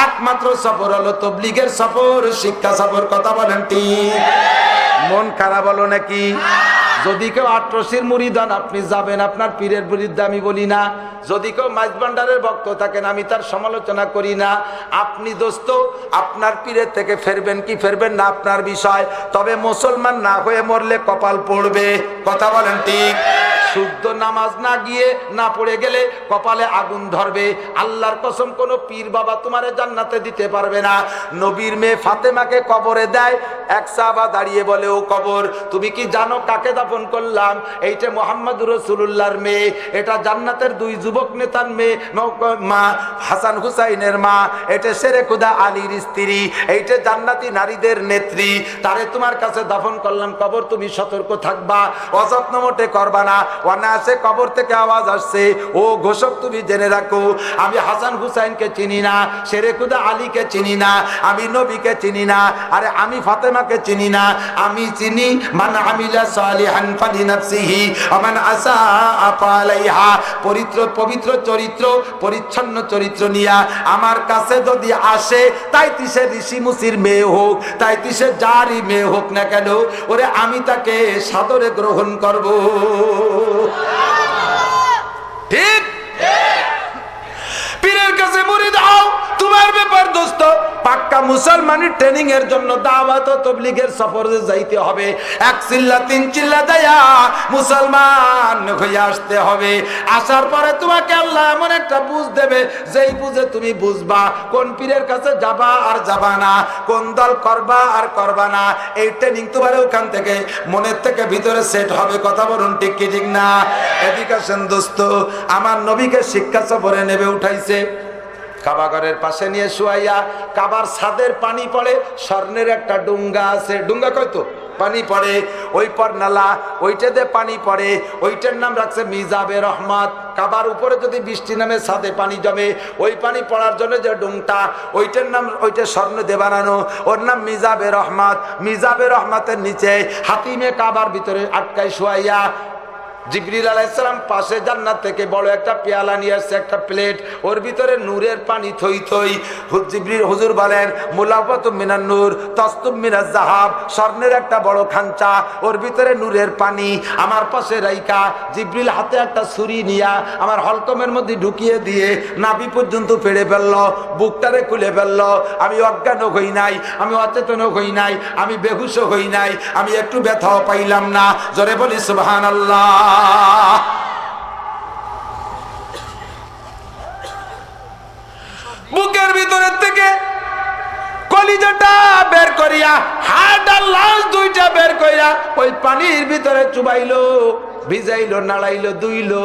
একমাত্র সফর হলো তবলিগের সফর, শিক্ষা সফর। কথা বলেন ঠিক? মন খারাপ হলো নাকি? যদি কেউ আটরশির মুরিদ হন, আপনি যাবেন আপনার পীরের বিরুদ্ধে, আমি বলি না। যদি কেউ মাইজ ভান্ডারের ভক্ত থাকেন, আমি তার সমালোচনা করি না। আপনি দোস্ত আপনার পীরের থেকে ফেরবেন কি ফেরবেন না আপনার বিষয়। তবে মুসলমান না হয়ে মরলে কপাল পড়বে। কথা বলেন ঠিক? শুদ্ধ নামাজ না গিয়ে না পড়ে গেলে কপালে আগুন ধরবে। আল্লাহর কসম, কোন পীর বাবা তোমারে জান্নাতে দিতে পারবে না। নবীর মেয়ে ফাতেমাকে কবরে দেয়, এক সাহাবা দাঁড়িয়ে বলে, ও কবর, তুমি কি জানো কাকে দাফন করলাম? এইটা মুহাম্মদুর রাসূলুল্লাহর মেয়ে, এটা জান্নাতের 2 যুবক নেতার মেয়ে, মা হাসান হুসাইনের মা, এটা শেরে খুদা আলীর স্ত্রী, এইটা জান্নাতি নারীদের নেত্রী। তারে তোমার কাছে দাফন করলাম। কবর, তুমি সতর্ক থাকবা, অযত্ন মোটে করবা না। অনায়াসে কবর থেকে আওয়াজ আসছে, ও ঘোষক তুমি জেনে রাখো, আমি হাসান হুসাইনকে চিনি না, শেরে খুদা আলীকে চিনি না, আমি নবীকে চিনি না, আরে আমি ফাতেমাকে চিনি না, আমি চিনি মান আমিলা সালিহান ফালিনাফসিহি ওয়া মান আসাআ ফালাইহা। পবিত্র চরিত্র, পরিচ্ছন্ন চরিত্র নিয়া আমার কাছে যদি আসে, তাই সে ঋষি মুসির মেয়ে হোক, তাই সে যারই মেয়ে হোক না কেন, ওরে আমি তাকে সাদরে গ্রহণ করব। ঠিক পীরের কাছে মুরিদ হও, তোমার ব্যাপার দোস্ত। পাক্কা মুসলমানের ট্রেনিং এর জন্য দাওয়াত ও তাবলীগের সফরে যাইতে হবে। এক চিল্লা তিন চিল্লা দেয়া মুসলমান হয়ে আসতে হবে। আসার পরে তোমাকে আল্লাহ এমন একটা বুঝ দেবে, যেই বুঝে তুমি বুঝবা কোন পীরের কাছে যাবা আর যাবা না, কোন দল করবা আর করবা না। এই ট্রেনিং তোমার ওখান থেকে মনের থেকে ভিতরে সেট হবে। কথা বলুন ঠিক কি ঠিক না? এদিকে আসেন দোস্ত, আমার নবীকে শিক্ষা সফরে নেবে উঠাইছে, কাবাঘরের পাশে নিয়ে শুয়াইয়া, কাবার ছাদের পানি পড়ে, স্বর্ণের একটা ডুঙ্গা আছে, ডুঙ্গা কয়তো পানি পড়ে, ওই পর নালা, ওইটাতে পানি পড়ে, ওইটার নাম রাখছে মিজাবে রহমত। কাবার উপরে যদি বৃষ্টি নামে ছাদে পানি জমে, ওই পানি পড়ার জন্য যে ডুংটা, ওইটার নাম, ওইটা স্বর্ণ দিয়ে বানানো, ওর নাম মিজাবে রহমত। মিজাবে রহমতের নিচে হাতিমে কাবার ভিতরে আটকায় শুয়াইয়া জিবরিল আলাইহিস সালাম পাশে জান্নাত থেকে বড় একটা পেয়ালা নিয়ে আসছে, একটা প্লেট, ওর ভিতরে নূরের পানি থই থই। জিবরিল হুজুর বলেন মুলাফাতুম মিনান নূর তাসতুম মিনাজ যাহাব, স্বর্ণের একটা বড় খাঞ্চা, ওর ভিতরে নূরের পানি। আমার পাশে রাইকা জিবরিল হাতে একটা ছুরি নিয়া আমার হলকমের মধ্যে ঢুকিয়ে দিয়ে নাভি পর্যন্ত ফেড়ে ফেললো, বুকটারে খুলে ফেললো। আমি অজ্ঞান হই নাই, আমি অচেতন হই নাই, আমি বেহুশ হই নাই, আমি একটু ব্যথাও পাইলাম না। জোরে বলি সুবহানাল্লাহ। বুকের ভিতরের থেকে কলিজাটা বের করিয়া, হাড় আর লাশ দুইটা বের করিয়া ওই পানির ভিতরে চুবাইলো, ভিজাইলো, নাড়াইলো, দুইলো।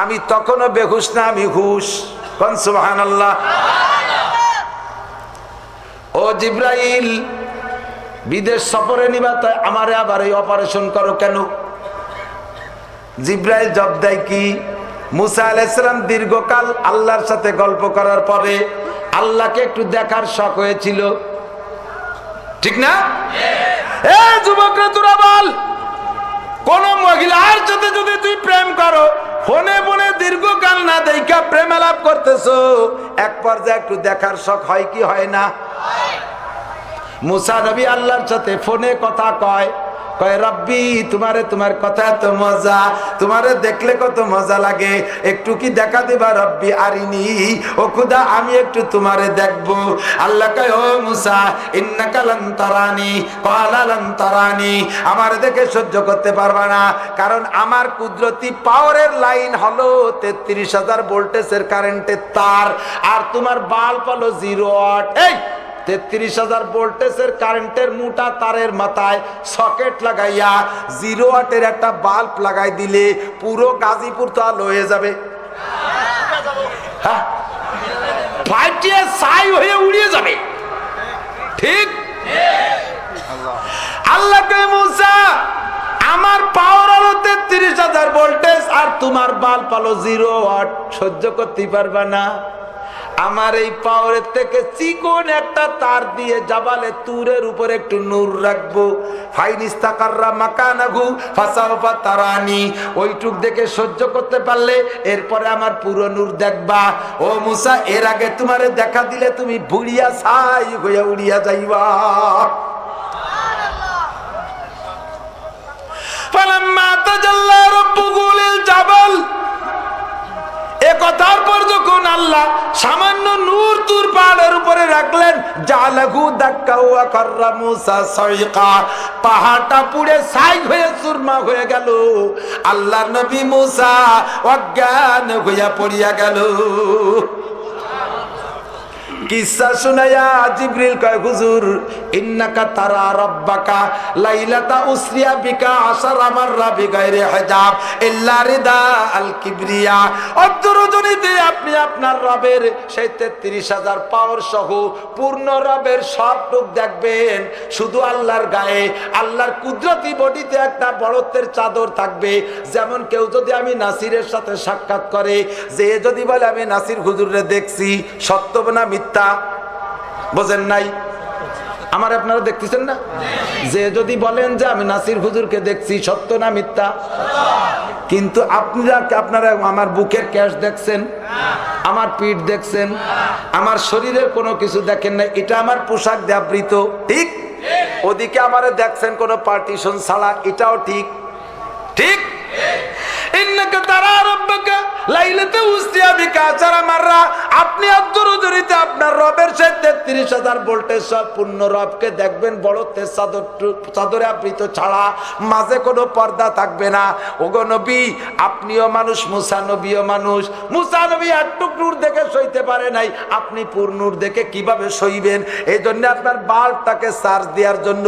আমি তখনও বেহুশ না, আমি হুশ। কোন সুবহানাল্লাহ। ও জিব্রাইল, বিদেশ সফরে নিবা, তাই আমারে আবার এই অপারেশন করো কেন? জিব্রাইল জব দেয় কি, মুসা আলাইহিস সালাম দীর্ঘকাল আল্লাহর সাথে গল্প করার পরে আল্লাহকে একটু দেখার শখ হয়েছিল, ঠিক না? এ যুবকরা, তোরা বল, কোন মহিলার সাথে যদি তুই প্রেম করো, ফোনে ফোনে দীর্ঘকাল না দেখা প্রেম আলাপ করতেছো, এক পর্যায়ে একটু দেখার শখ হয় কি হয় না? মুসা নবী আল্লাহর সাথে ফোনে কথা কয়, কয় রব্বি তোমার কথা এত মজা, তোমারে দেখলে কত মজা লাগে, একটু কি দেখা দিবা রব্বি আরিনি, ও খুদা আমি একটু তোমারে দেখবো। আল্লাহ কয় ও মুসা ইন্নাকা লান তারানি, ক্বালা লান তারানি, আমার দেখে সহ্য করতে পারবা না, কারণ আমার কুদরতি পাওয়ারের লাইন হলো 33,000 ভোল্টেজের কারেন্টের তার, আর তোমার বাল্ব হলো 0 ওয়াট। এই 33,000 ভোল্টেজের কারেন্টের মোটা তারের মাথায় সকেট লাগাইয়া 0 ওয়াটের একটা বাল্ব লাগাই দিলে পুরো গাজীপুর তো আলো হয়ে যাবে। হ্যাঁ, ফাটিয়ে ছাই হয়ে উড়িয়ে যাবে। ঠিক? আল্লাহ কয় মুসা আমার পাওয়ার হলো 33,000 ভোল্টেজ, আর তোমার বাল্ব হলো 0 ওয়াট, সহ্য করতে পারবা না। আমার এই পাওয়ারের থেকে চিকন একটা তার দিয়ে জাবালে তুরের উপর একটু নূর রাখবো, ফাইনিস্তাকাররা মাকানাহু ফাসাওফা তারানি, ওইটুক দেখে সহ্য করতে পারলে এরপরে আমার পুরো নূর দেখবা। ও মুসা, এর আগে তোমারে দেখা দিলে তুমি ভুড়িয়া ছাই হইয়া উড়িয়া যাইবা। ফালাম্মা তাজাল্লা রাব্বুহু লিল জাবাল, একথার পর যখন আল্লাহ সামান্য নূর তুর পাহাড়ের উপরে রাখলেন, জালাহু দাক্কা ওয়া কাররা মুসা সাইকা, পাহাড়টা পুড়ে ছাই হয়ে চুরমা হয়ে গেল, আল্লাহর নবী মুসা অজ্ঞান হইয়া পড়িয়া গেল। কিসসা শুনাইয়া জিবরিল কয় হুজুর ইন্নাকা তারা রাব্বাকা লাইলাতা উসরিয়া বিকা আশারা মাররা বিগাইরি হিজাব ইল্লা রিদা আল কিবরিয়া। অদ্দুরজনীতে আপনি আপনার রবের সেই ৩৩,০০০ পাওয়ার সহ পূর্ণ রবের সব রূপ দেখবেন। শুধু আল্লাহর গায়ে আল্লাহর কুদরতি বডিতে একটা বড়ত্বের চাদর থাকবে। যেমন কেউ যদি আমি নাসিরের সাথে সাক্ষাৎ করে, যে যদি বলে আমি নাসির হুজুরে দেখছি, সত্য না মিথ্যা? বোঝেন নাই? আমার আপনারা দেখতেছেন না? যে যদি বলেন যে আমি নাসির হুজুরকে দেখছি, সত্য না মিথ্যা? কিন্তু আপনারা আমার বুকের ক্যাশ দেখছেন, আমার পিঠ দেখছেন, আমার শরীরের কোনো কিছু দেখেন না। এটা আমার পোশাক দিয়ে আবৃত, ঠিক? ওদিকে আমারে দেখছেন কোনো পার্টিশন ছাড়া, এটাও ঠিক। ঠিক? ইন্নাকা তারা রাব্বাকা লাইলাতা উসরিয়া বিকা আশারা মাররা। আপনি আদ্দুরুজুরিতে আপনার রবের সেই ৩৩,০০০ ভোল্টেজ সব পূর্ণ রবকে দেখবেন বড়ত্বের চাদরে আবৃত ছাড়া, মাঝে কোনো পর্দা থাকবে না। ওগো নবী, আপনিও মানুষ, মুসা নবীও মানুষ। মুসা নবী একটুক নূর দেখে সইতে পারে নাই, আপনি পূর্ণ নূর দেখে কিভাবে সইবেন? এই জন্য আপনার বাল্বটাকে চার্জ দেওয়ার জন্য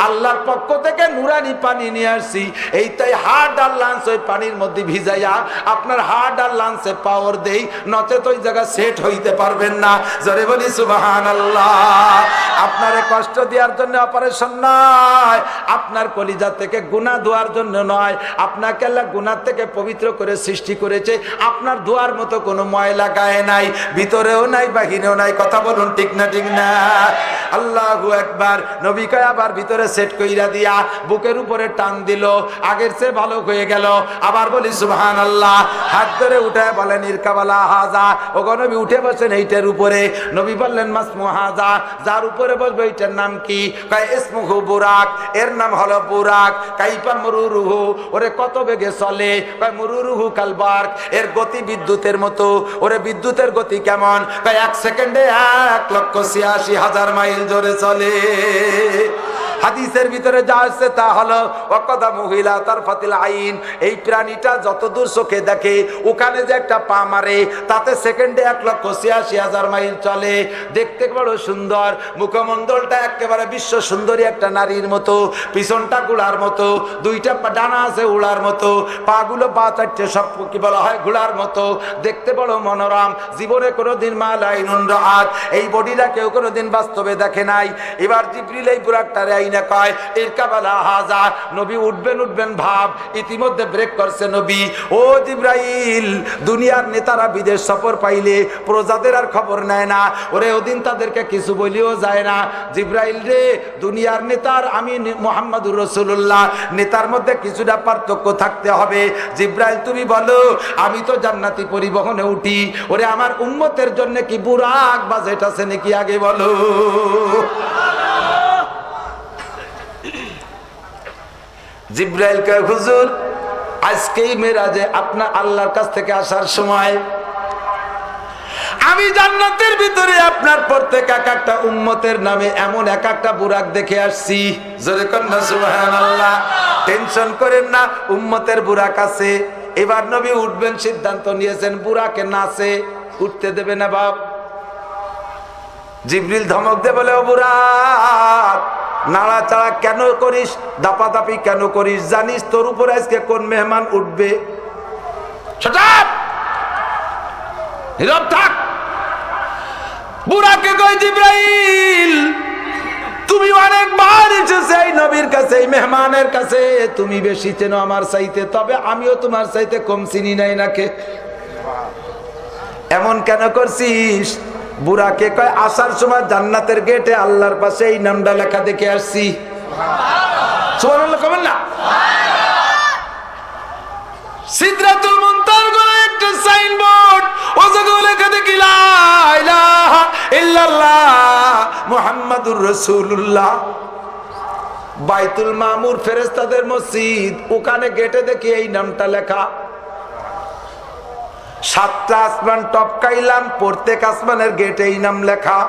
আল্লাহর পক্ষ থেকে নুরানি পানি নিয়ে আসছি। এইটাই হার্ট আর লাঞ্চ ওই পানির মধ্যে ভিজাইয়া আপনার হার্ট আর লাঞ্চে পাওয়ার দেই, নচেত ওই জায়গা সেট হইতে পারবেন না। জোরে বলি সুবহানাল্লাহ। আপনারে কষ্ট দেওয়ার জন্য অপারেশন নয়, আপনার কলিজা থেকে গুনাহ ধোয়ার জন্য নয়। আপনাকে আল্লাহ গুনাহ থেকে পবিত্র করে সৃষ্টি করেছে, আপনার ধোয়ার মতো কোনো ময়লা গায়ে নাই, ভিতরেও নাই বাহিরেও নাই। কথা বলুন ঠিক না? ঠিক না? আল্লাহু আকবার। নবী কয় আবার ভিতরে সেট কইরা দিয়া বুকের উপরে টান দিল, আগের চেয়ে ভালো হয়ে গেল। আবার বলি সুবহানাল্লাহ। হাত ধরে উঠে বলেন ইরকাবালা হাজা। ওগো নবী উঠে বসেন এইটার উপরে। নবী বললেন মাসমু হাজা, যার উপরে বসবে এইটার নাম কি? কয় ইসমুহু বুরাক, এর নাম হলো বুরাক। কাইফা মুরুরুহু, ওরে কত বেগে চলে? কয় মুরুরুহু কালবার্ক, এর গতি বিদ্যুতের মতো। ওরে বিদ্যুতের গতি কেমন? কয় 1 সেকেন্ডে 1,86,000 মাইল জোরে চলে। হাদিসের ভিতরে যা আছে তা হলো ওয়াকাদা মহিলা তারফাতিল আইন। এই প্রাণীটা যতদূর চোখে দেখে, ওখানে যে একটা পা মারে, তাতে সেকেন্ডে 1,86,000 মাইল চলে। দেখতে বড় সুন্দর, মুখমণ্ডলটা একেবারে বিশ্ব সুন্দরী একটা নারীর মতো, পিছনটা গুড়ার মতো, দুইটা ডানা আছে উড়ার মতো, পাগুলো পা চারটে সব কি বলা হয় ঘোড়ার মতো। দেখতে বড় মনোরম, জীবনে কোনোদিন মা লাইনুন রাত এই বডিটা কেউ কোনোদিন বাস্তবে দেখে নাই। এবার জিবরিল এই বুরাকটারে আইনা কয় ইরকাবালা হাজা। নবী উঠবেন ভাব, ইতিমধ্যে ব্রেক করছে নবী। ও জিবরাইল, দুনিয়ার নেতারা বিদেশ সফর পাইলে প্রজাদের আর খবর নেয় না, ওরে ওদিন তাদেরকে কিছু বলিও যায় না। জিবরাইল রে, দুনিয়ার নেতার আমি মুহাম্মদুর রাসূলুল্লাহ, নেতার মধ্যে কিছুটা পার্থক্য থাকতে হবে। জিবরাইল তুমি বলো, আমি তো জান্নাতি পরিবহনে উঠি, ওরে আমার উম্মতের জন্য কি বুরাক বাজেট আছে নাকি আগে বলো। জিবরাইল কয় হুজুর, আজকেই মেরাজে আপনার আল্লাহর কাছ থেকে আসার সময় আমি জান্নাতের ভিতরে আপনার প্রত্যেক এক একটা উম্মতের নামে এমন এক একটা বুরাক দেখে আসছি। জোরে কন্যা সুবহানাল্লাহ। টেনশন করেন না, উম্মতের বুরাক আছে। এবার নবী উঠবেন, সিদ্ধান্ত নিয়েছেন বুরাকে নাচে উঠতে দেবে না বাপ। জিবরিল ধমক দিয়ে বলে, ও বুরাক, নাড়াচাড়া কেন করিস, দাপাদাপি কেন করিস? জানিস তোর উপরে আজকে কোন মেহমান উঠবে? নীরব থাক। বুড়াকে কই জিবরাইল, তুমি অনেকবার এসেছো এই নবীর কাছে, এই মেহমানের কাছে, তুমি বেশি চেনো আমার চাইতে, তবে আমিও তোমার চাইতে কম চিনি নাই নাকি? এমন কেন করছিস? বুড়াকে কয় আসার সময় জান্নাতের গেটে আল্লাহর পাশে এই নামটা লেখা দেখে আসছি। সুবহানাল্লাহ কবেন না? সিদরাতুল মুনতাহার কোন একটা সাইনবোর্ড, ও জায়গায় লেখা দেখি লা ইলাহা ইল্লাল্লাহ মুহাম্মাদুর রাসূলুল্লাহ। বাইতুল মামুর ফেরেশতাদের মসজিদ, ওখানে গেটে দেখি এই নামটা লেখা। 7টা আসমান টপকাইলাম, প্রত্যেক আসমানের গেটে এই নাম লেখা।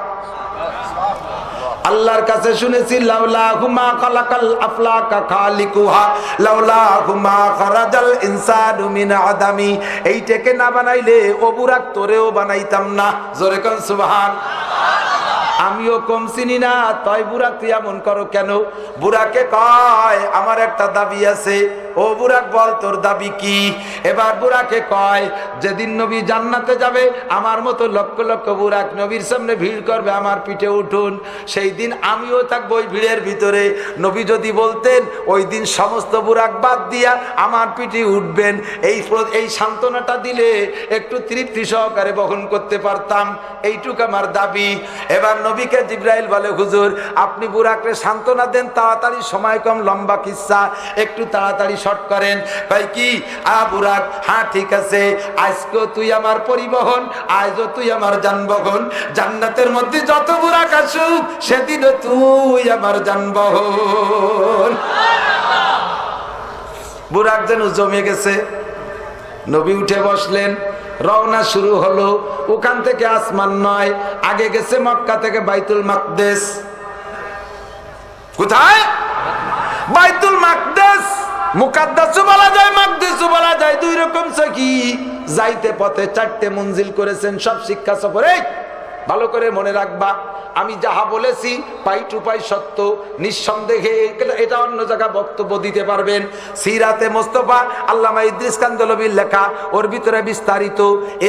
আল্লাহর কাছে শুনেছি লাউলাহু মা খালাকাল আফলাকা খালিকুহা লাউলাহু মা খারাজাল ইনসানু মিন আদামি। এইটাকে না বানাইলে ও বুরাক তোরেও বানাইতাম না। জোরে কোন সুবহান। আমিও কম চিনি না, তাই বুরাক তুই এমন করো কেন? বুরাকে কয় আমার একটা দাবি আছে। ও বুরাক বল তোর দাবি কি? এবার বুরাকে কয় যেদিন নবী জান্নাতে যাবে আমার মতো লক্ষ লক্ষ বুরাক নবীর সামনে ভিড় করবে, আমার পিঠে উঠুন, সেই দিন আমিও থাকবো ওই ভিড়ের ভিতরে। নবী যদি বলতেন ওই দিন সমস্ত বুরাক বাদ দিয়া আমার পিঠে উঠবেন, এই সান্ত্বনাটা দিলে একটু তৃপ্তি সহকারে বহন করতে পারতাম, এইটুকু আমার দাবি। এবার নবীকে জিবরাইল বলে হুজুর আপনি বুরাকরে সান্ত্বনা দেন, তাড়াতাড়ি সময় কম, লম্বা কিচ্ছা, একটু তাড়াতাড়ি শর্ট করেন। ভাই কি বুরাক, হ্যাঁ ঠিক আছে, আজকে তুই আমার পরিবহন, আজও তুই আমার যানবাহন, জান্নাতের মধ্যে যত বুরাক আসুক সেদিনও তুই আমার যানবাহন। বুরাক যেন জমে গেছে। নবী উঠে বসলেন, রওনা শুরু হলো। ওখান থেকে আসমান নয়, আগে গেছে মক্কা থেকে বাইতুল মাকদেস। কোথায়? বাইতুল মাকদেস। মুকাদ্দাসও বলা যায়, মাকদেসও বলা যায়, দুই রকম সখী। যাইতে পথে 4টে মঞ্জিল করেছেন, সব শিক্ষা সফরে। ভালো করে মনে রাখবা, আমি যাহা বলেছি পাই টু পাই সত্য, নিঃসন্দেহে এটা অন্য জায়গা বক্তব্য দিতে পারবেন। সিরাতে মোস্তফা আল্লামা ইদ্রিস কান্দলবির লেখা, ওর ভিতরে বিস্তারিত।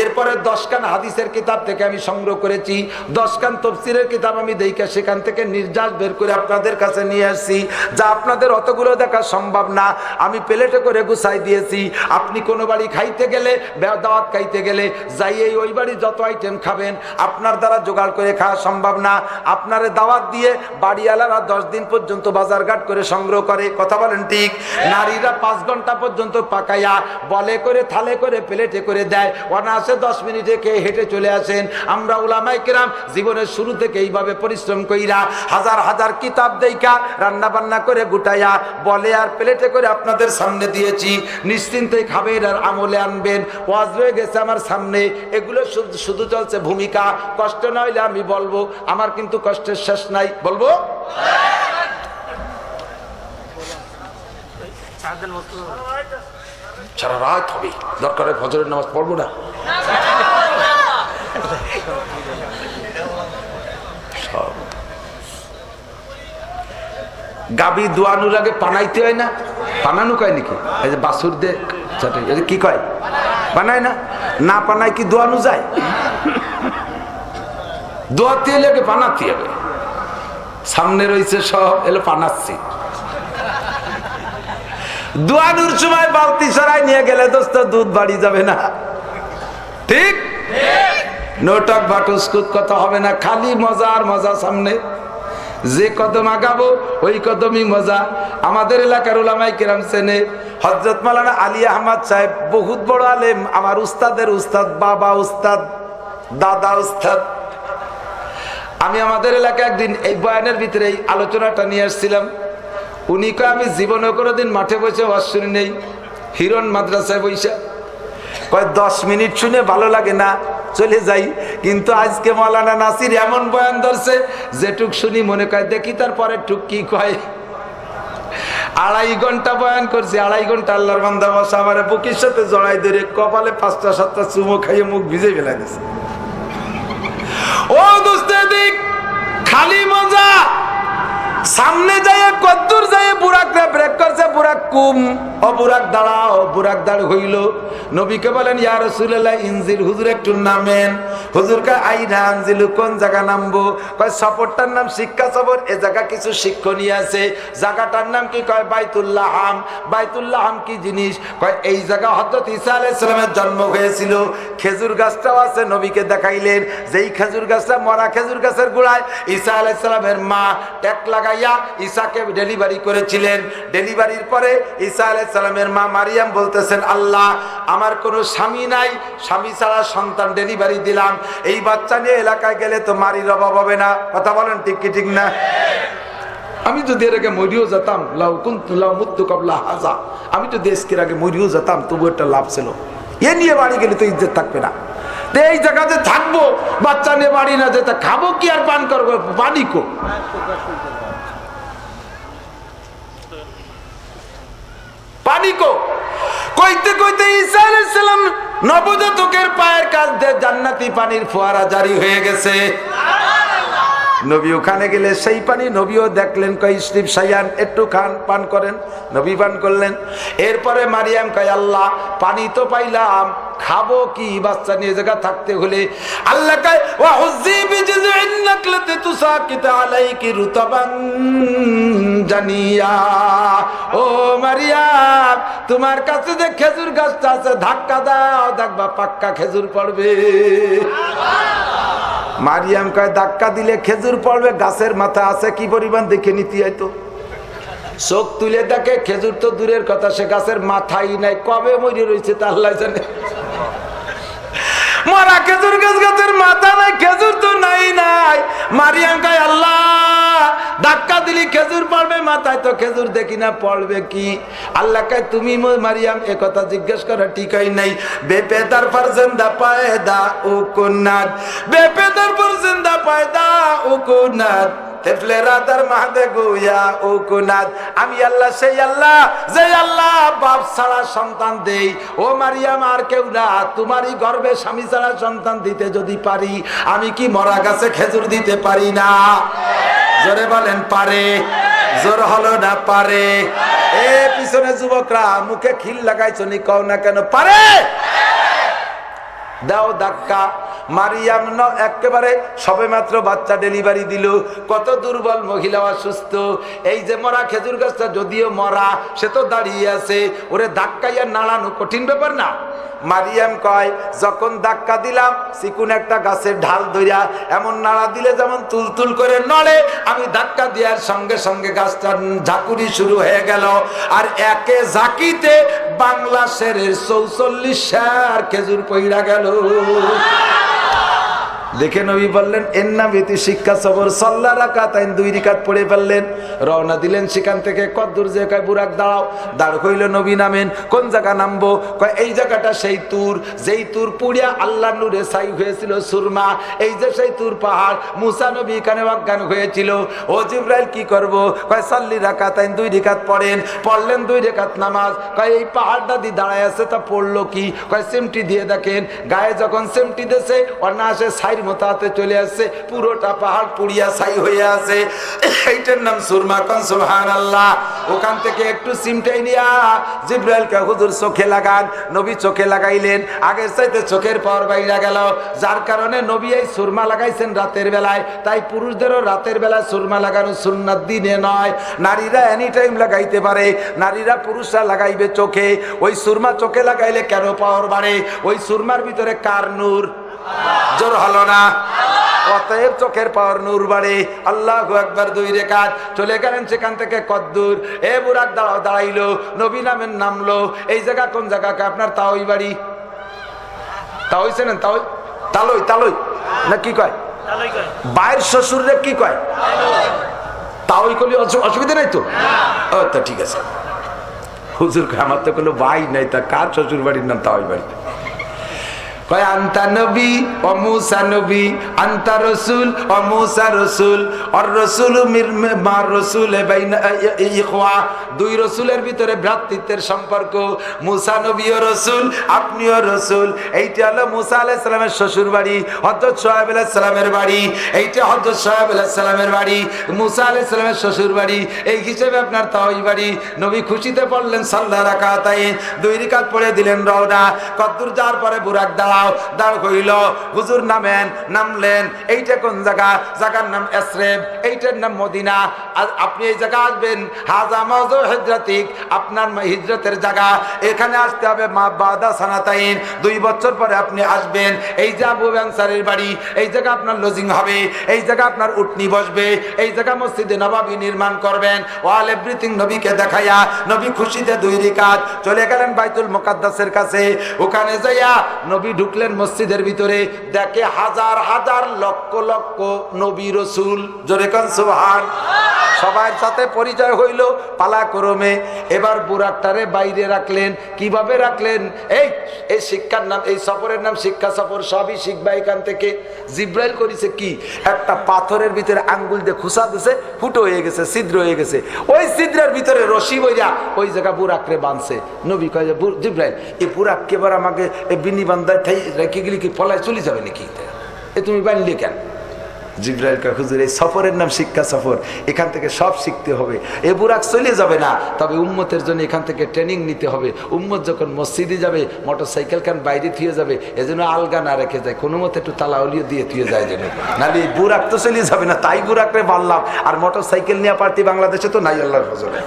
এরপরে 10 খান হাদিসের কিতাব থেকে আমি সংগ্রহ করেছি, 10 খান তফসিরের কিতাব আমি দেখে সেখান থেকে নির্যাস বের করে আপনাদের কাছে নিয়ে আসছি, যা আপনাদের অতগুলো দেখা সম্ভব না। আমি প্লেটে করে গুছাই দিয়েছি। আপনি কোনো বাড়ি খাইতে গেলে, দাওয়াত খাইতে গেলে যাইয়ে ওই বাড়ি যত আইটেম খাবেন আপনার দ্বারা জোগাড় করে খাওয়া সম্ভব না। আপনারে দাওয়াত দিয়ে বাড়িওয়ালারা 10 দিন পর্যন্ত বাজারঘাট করে সংগ্রহ করে, কথা বলেন ঠিক? নারীরা 5 ঘন্টা পর্যন্ত পাকাইয়া বলে করে থালে করে প্লেটে করে দেয়, অনায়াসে 10 মিনিটে খেয়ে হেঁটে চলে আসেন। আমরা উলামায়ে কেরাম জীবনের শুরু থেকে এইভাবে পরিশ্রম কইরা হাজার হাজার কিতাব দেইকা রান্না বান্না করে গুটাইয়া বলে আর প্লেটে করে আপনাদের সামনে দিয়েছি। নিশ্চিন্তে খাবেন আর আমলে আনবেন। ওয়াজ রয়ে গেছে আমার সামনে, এগুলো শুধু চলছে ভূমিকা। কষ্ট না হইলে আমি বলবো, আমার কিন্তু কষ্টের শেষ নাই। বলবো সারা রাত হবে, দরকারে ফজরের নামাজ পড়বো না। গাবি দোয়ানোর আগে পানাইতে হয় না? পানানো কয় নাকি? এই যে বাছুর দে কি কয়, বানায় না? না পানায় কি দোয়ানো যায়? দোয়াতে এলে পানাতে হবে। সামনে রয়েছে সব, এলো পানাচ্ছি। দোয়ানোর সময় বালতি সরাই নিয়ে গেলে দোস্ত দুধ বাড়ি যাবে না, ঠিক? নোটক বাটুসকুত কথা হবে না, খালি মজা আর মজা। সামনে যে কদম আগাবো ওই কদমই মজা। আমাদের এলাকার উলামায়ে কেরাম চেনে হযরত মাওলানা আলী আহমদ সাহেব, বহুত বড় আলেম, আমার উস্তাদের উস্তাদ, বাবা উস্তাদ, দাদা উস্তাদ। আমি আমাদের এলাকায় একদিন এই বয়ানের ভিতরে এই আলোচনাটা নিয়ে আসছিলাম। উনি কয় আমি জীবনে কোনোদিন মাঠে বসে ওয়াজ শুনি নেই, হিরণ মাদ্রাসায় বইসা। কয় 10 মিনিট শুনে ভালো লাগে না, চলে যাই। কিন্তু আজকে মাওলানা নাসির এমন বয়ান ধরছে, যেটুক শুনি মনে কয় দেখি তারপরে টুক কি কয়। 2.5 ঘন্টা বয়ান করছে, 2.5 ঘন্টা আল্লাহর বান্দা বসা আমার বুকের সাথে জড়াই ধরে কপালে 5টা 7টা চুমো খাইয়ে মুখ ভিজে ফেলা দিছে। ও দোস্তে দিক খালি মজা। সামনে যায় কদ্দুর যায় বুরাকরে ব্রেক করছে, বুরাক কুম, ও বুরাক দাঁড়াও, বুরাক দাঁড় হইল। নবীকে বলেন ইয়া রাসূলুল্লাহ ইনজিল, হুজুর একটু নামেন। হুজুর কয় আইনা আনজিল, কোন জায়গা নামবো? কয় সফরটার নাম শিক্ষা সফর, এ জায়গা কিছু শিক্ষণীয় আছে। জায়গাটার নাম কি? কয় বাইতুল্লাহ হাম। বাইতুল্লাহ হাম কি জিনিস? কয় এই জায়গা হযরত ঈসা আলাইহিস সালামের জন্ম হয়েছিল। খেজুর গাছটাও আছে, নবীকে দেখাইলেন। যেই খেজুর গাছটা মরা খেজুর গাছের গোড়ায় ঈসা আলাইহিস সালামের মা ট্যাক লাগাইয়া ঈসাকে ডেলিভারি করেছিলেন। ডেলিভারির পরে ঈসা আলাইহিস সালামের মা মারিয়াম বলতেছেন, আল্লাহ আমার কোনো স্বামী নাই, স্বামী ছাড়া সন্তান ডেলিভারি দিলাম, এই বাচ্চা নিয়ে এলাকায় গেলে তো মারির অভাব হবে না। কথা বলেন ঠিক কি ঠিক না? আমি যদি এর আগে মরিও যেতাম, আমি তো দেশকের আগে মরিও যেতাম, তবু একটা লাভ ছিল। এ নিয়ে বাড়ি গেলে তো ইজ্জত থাকবে না। এই জায়গাতে থাকবো, বাচ্চা নিয়ে বাড়ি না যেতে, খাবো কি আর পান করবো? পানি কো পানি কো কইতে কইতে ঈসা আলাইহিস সালাম নবজাতকের পায়ের কাছ দিয়ে জান্নাতি পানির ফোয়ারা জারি হয়ে গেছে। নবী ওখানে গেলে সেই পানি নবীও দেখলেন, কয় ইসরিফ শাইয়ান, একটু খান, পান করেন। নবী পান করলেন। এরপরে মারিয়াম কয় আল্লাহ পানি তো পাইলাম, খাবো কি? বাচ্চা নিয়ে জায়গা থাকতে হলে আল্লাহ কয় ওয়া হুযি বিজযিন নাকলাতি তুসাকিত আলাইকি রুতাবান জানিয়া। ও মারিয়াম, তোমার কাছে যে খেজুর গাছটা আছে ধাক্কা দাও, দেখবা পাক্কা খেজুর পড়বে। মারিয়াম কয় ধাক্কা দিলে খেজুর পড়বে, গাছের মাথা আছে কি পরিমাণ দেখে নিতে হয়তো। চোখ তুলে দেখে খেজুর তো দূরের কথা, সে গাছের মাথাই নাই, কবে মরে রয়েছে তা আল্লাহ জানে। মরা খেজুর গাছ, গাছের মাথা নাই, খেজুর তো নাই নাই। মারিয়াম কয় আল্লাহ ধাক্কা দিলি খেজুর পড়বে, মাথায় তো খেজুর দেখি না, পড়বে কি? আল্লাহ কয় তুমি মারিয়াম এ কথা জিজ্ঞেস করা ঠিক হয় নাই। বেপেদার পর জিন্দা পায়দা ও কুনাত, বেপেদার পর জিন্দা পায়দা ও কুনাত, আমি আল্লাহ সেই আল্লাহ যে আল্লাহ বাপ ছাড়া সন্তান দেই। ও মারিয়াম আর কেউ না, তোমারই গর্ভে স্বামী ছাড়া সন্তান দিতে যদি পারি, আমি কি মরা গাছে খেজুর দিতে পারি না? জোরে বলেন পারে। জোর হলো না পারে। এ পিছনে যুবকরা মুখে খিল লাগাইছো নি, কও না কেন পারে। দাও ধাক্কা। মারিয়াম একেবারে সবে মাত্র বাচ্চা ডেলিভারি দিল, কত দুর্বল মহিলা, অসুস্থ। এই যে মরা খেজুর গাছটা যদিও মরা, সে তো দাঁড়িয়ে আছে, ওরে ধাক্কাইয়া নাড়ানো কঠিন ব্যাপার না। মারিয়াম কয় যখন ধাক্কা দিলাম চিকুন একটা গাছের ঢাল ধইরা এমন নাড়া দিলে যেমন তুলতুল করে নড়ে, আমি ধাক্কা দেওয়ার সঙ্গে সঙ্গে গাছটা ঝাঁকুনি শুরু হয়ে গেল। আর একে ঝাঁকিতে বাংলা শেরের 44 শের খেজুর পইড়া গেল। দেখে নবী বললেন এর নাম ইতি শিক্ষা সবর। সাল্লা রাকাতাইন, 2 রাকাত পড়ে ফেললেন, রওনা দিলেন সেখান থেকে। কদ্দুর যে কয় বুরাক দাঁড়াও। দাঁড় হইল, নবী নামেন। কোন জায়গা নামবো? কয় এই জায়গাটা সেই তুর, যেই তুর পুড়িয়া আল্লাহ নূরে ছাই হয়েছিল সুরমা। এই যে সেই তুর পাহাড়, মুসা নবী এখানে অজ্ঞান হয়েছিল। ও জিবরাইল কি করব? কয় সাল্লি রাকাতাইন, 2 রাকাত পড়েন। পড়লেন 2 রাকাত নামাজ। কয় এই পাহাড়টা দিয়ে দাঁড়ায় আছে, তা পড়লো কি? কয় সিমটি দিয়ে দেখেন। গায়ে যখন সিমটি দিয়েছে অনায়াসে ছাই মতাতে চলে আসছে, পুরোটা পাহাড় পুড়িয়া ছাই হয়ে আছে। এইটার নাম সুরমা। কোন সুবহানাল্লাহ। ওখান থেকে একটু সিমটাই নিয়া জিবরাইলকে হুজুর চোখে লাগান। নবী চোখে লাগাইলেন, আগের চাইতে চোখের পাওয়ার বাইরে গেল। যার কারণে নবী এই সুরমা লাগাইছেন রাতের বেলায়। তাই পুরুষদেরও রাতের বেলায় সুরমা লাগানো সুন্নাত, দিনে নয়। নারীরা এনি টাইম লাগাইতে পারে, নারীরা পুরুষরা লাগাইবে চোখে। ওই সুরমা চোখে লাগাইলে কেন পাওয়ার বাড়ে? ওই সুরমার ভিতরে কার নূর? জোর হলো না। অতএব চোখের পাওয়ার নূর বাড়ে। আল্লাহু আকবার। 2 রাকাত চলে গেলেন সেখান থেকে কদ্দুর। এ বুরাক দাঁড়াও, দাঁড়াইলো। নবী নামের নামলো। এই জায়গা কোন জায়গাকে আপনার? তাওই বাড়ি। তাওই চেনেন? তাওই, তালই, তালই না কি কয়? বাইর শ্বশুরে কি কয়? তাওই করলে অসুবিধা নাই তো? ও তা ঠিক আছে। হুজুর আমার তো কোনো ভাই নাই, তা কার শ্বশুর বাড়ির নাম তাওই বাড়ি? কয় আন্তা নবী ও মুসা নবী, আন্তা রসুল ও মুসা রসুল, আর রসুল মা রসুল বাইনা ইখওয়া। 2 রসুলের ভিতরে ভ্রাতৃত্বের সম্পর্ক। মুসা নবী ও রসুল, আপনিও রসুল। এইটা হলো মুসা আলাইহিস সালামের শ্বশুর বাড়ি, হযরত শুআয়ব আলাইহিস সালামের বাড়ি। এইটা হযরত শুআয়ব আলাইহিস সালামের বাড়ি, মুসা আলাইহিস সালামের শ্বশুর বাড়ি। এই হিসেবে আপনার তাওই বাড়ি। নবী খুশিতে পড়লেন সাল্লা রাকাতাইন, 2 রাকাত পড়ে দিলেন রওনা। কদ্দুর যাওয়ার পরে বুরাক দাঁড়াও, দাঁড় হইল। হুজুর নামেন, নামলেন। এইটা কোন জায়গা? জায়গার নাম এসরেব, এইটার নাম মদিনা। আর আপনি এই জায়গা আসবেন, হাজা মাওজু হিজরাতিক, আপনার হিজরতের জায়গা। এখানে আসতে হবে মা বাদা সানাতাইন, 2 বছর পরে আপনি আসবেন। এই যে আবু আনসারীর বাড়ি, এই জায়গা আপনার লজিং হবে, এই জায়গা আপনার উটনি বসবে, এই জায়গা মসজিদে নববী নির্মাণ করবেন। অল এভরিথিং নবীকে দেখাইয়া নবী খুশিতে 2 রাকাত চলে গেলেন বাইতুল মুকাদ্দাসের কাছে। ওখানে যাইয়া নবী ঢুকলেন মসজিদের ভিতরে, দেখে হাজার হাজার লক্ষ লক্ষ নবী রসুল। জোরে কান সুবহান। সবার সাথে পরিচয় হইল পালাক্রমে। এবার বুরাকটারে বাইরে রাখলেন। কিভাবে রাখলেন? এই শিক্ষার নাম, এই সফরের নাম শিক্ষা সফর। সবই শিখবা এখান থেকে। জিব্রাইল করেছে কি? একটা পাথরের ভিতরে আঙ্গুল দিয়ে খুসা দিছে, ফুটো হয়ে গেছে, ছিদ্র হয়ে গেছে। ওই ছিদ্রের ভিতরে রশি বইয়া ওই জায়গা বুরাকরে বাঁধছে। নবী কয় জিব্রাইল, এই বুরাক কেবার আমাকে এই বিনি বান্ধায় রেখে গেলে কি পলায় চলে যাবে নাকি? এ তুমি বানলে কেন? জিবরাইল কয় হুজুর এই সফরের নাম শিক্ষা সফর, এখান থেকে সব শিখতে হবে। এ বুরাক চলে যাবে না, তবে উম্মতের জন্য এখান থেকে ট্রেনিং নিতে হবে। উম্মত যখন মসজিদে যাবে মোটর সাইকেল খান বাইরে থুয়ে যাবে, এজন্য আলগা না রেখে যায়, কোনো মতে একটু তালাউলিও দিয়ে থুয়ে যায় যেন, নাহলে এই বুরাক তো চলে যাবে না। তাই বুরাকরে বাড়লাম। আর মোটর সাইকেল নিয়ে পার্টি বাংলাদেশে তো নাই আল্লাহর ফজলে।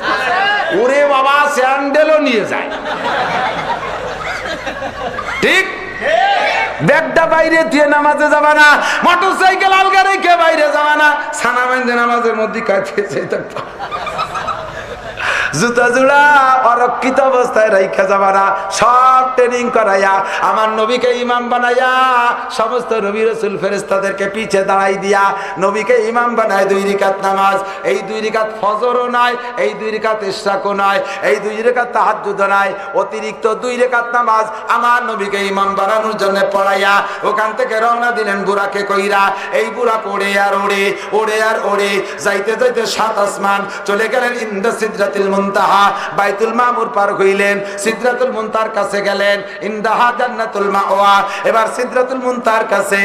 ওরে বাবা স্যান্ডেলও নিয়ে যায়, ঠিক ব্যাগটা বাইরে দিয়ে নামাজে যাবা না, মোটর সাইকেল আলগা রেখে বাইরে যাবা না, সানা বাইন্দে নামাজের মধ্যে কাটিয়ে থাকতো, জুতা জোড়া অরক্ষিত অবস্থায় রাইখা যাবা না, সব ট্রেনিং করাইয়া আমার নবীকে ইমাম বানাইয়া সমস্ত নবী রাসূল ফেরেশতাদেরকে পিছে দাঁড়াই দিয়া নবীকে ইমাম বানায় 2 রাকাত নামাজ। এই 2 রাকাত ফজরও নয়, এই 2 রাকাত ইশরাকও নয়, এই 2 রাকাত তাহাজ্জুদও নয়, অতিরিক্ত 2 রাকাত নামাজ আমার নবীকে ইমাম বানানোর জন্য পড়াইয়া ওখান থেকে রওনা দিলেন বুরাকে কইরা। এই বুরাক ওড়ে আর ওড়ে, ওড়ে আর ওড়ে, যাইতে যাইতে 7 আসমান চলে গেলেন। ইনদা সিদরাতিল মুনতাহা, বাইতুল মামুর পার হইলেন, সিদরাতুল মুনতাহার কাছে গেলেন। ইনদাহা জান্নাতুল মাওয়া, এবার সিদরাতুল মুনতাহার কাছে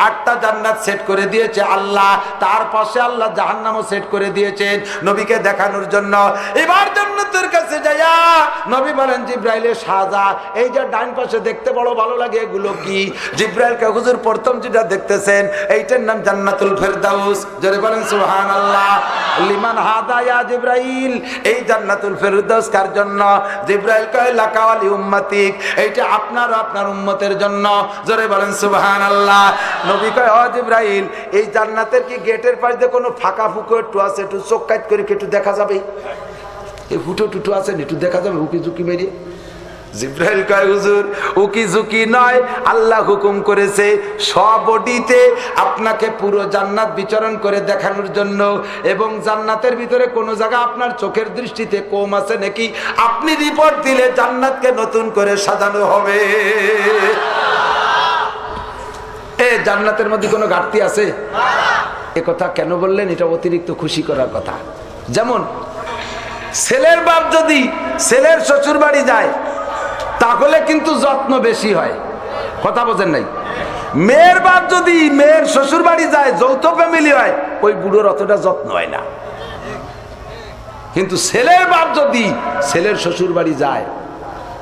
8টা জান্নাত সেট করে দিয়েছে আল্লাহ, তার পাশে আল্লাহ জাহান্নামও সেট করে দিয়েছেন নবীকে দেখানোর জন্য। এবার জান্নাতের কাছে যাইয়া নবী বলেন জিবরাইলে সাজা, এই যে ডান পাশে দেখতে বড় ভালো লাগে, এগুলো কি? জিবরাইলকে হুজুর প্রথম যেটা দেখতেছেন এইটার নাম জান্নাতুল ফেরদাউস। জোরে বলেন সুবহানাল্লাহ। লিমান হাদা ইয়া জিবরাইল, এই জান্নাতুল ফেরদাউস কার জন্য? জিবরাইল কয় লাকা ওয়া লি উম্মতিক, এইটা আপনার আপনার উম্মতের জন্য। জোরে বলেন সুবহানাল্লাহ। নবী কয় ও জিবরাইল, এই জান্নাতের কি গেটের পাশে দিয়ে কোনো ফাঁকা ফুঁকো একটু আছে, একটু চোখ কাট করে একটু দেখা যাবে? এই ফুটো টুটো আছে একটু দেখা যাবে উকি ঝুঁকি মেরে? জিবরাইল কয় হুজুর উকি ঝুঁকি নয়, আল্লাহ হুকুম করেছে সবডিতে আপনাকে পুরো জান্নাত বিচরণ করে দেখানোর জন্য, এবং জান্নাতের ভিতরে কোন জায়গা আপনার চোখের দৃষ্টিতে কম আছে নাকি আপনি রিপোর্ট দিলে জান্নাতকে নতুন করে সাজানো হবে। এ জান্নাতের মধ্যে কোনো ঘাটতি আছে? এ কথা কেন বললেন? এটা অতিরিক্ত খুশি করার কথা। যেমন ছেলের বাপ যদি ছেলের শ্বশুর বাড়ি যায় তাহলে কিন্তু যত্ন বেশি হয়, কথা বোঝেন নাই? মেয়ের বাপ যদি মেয়ের শ্বশুর বাড়ি যায়, যৌথ ফ্যামিলি হয়, ওই বুড়োর অতটা যত্ন হয় না। কিন্তু ছেলের বাপ যদি ছেলের শ্বশুর বাড়ি যায়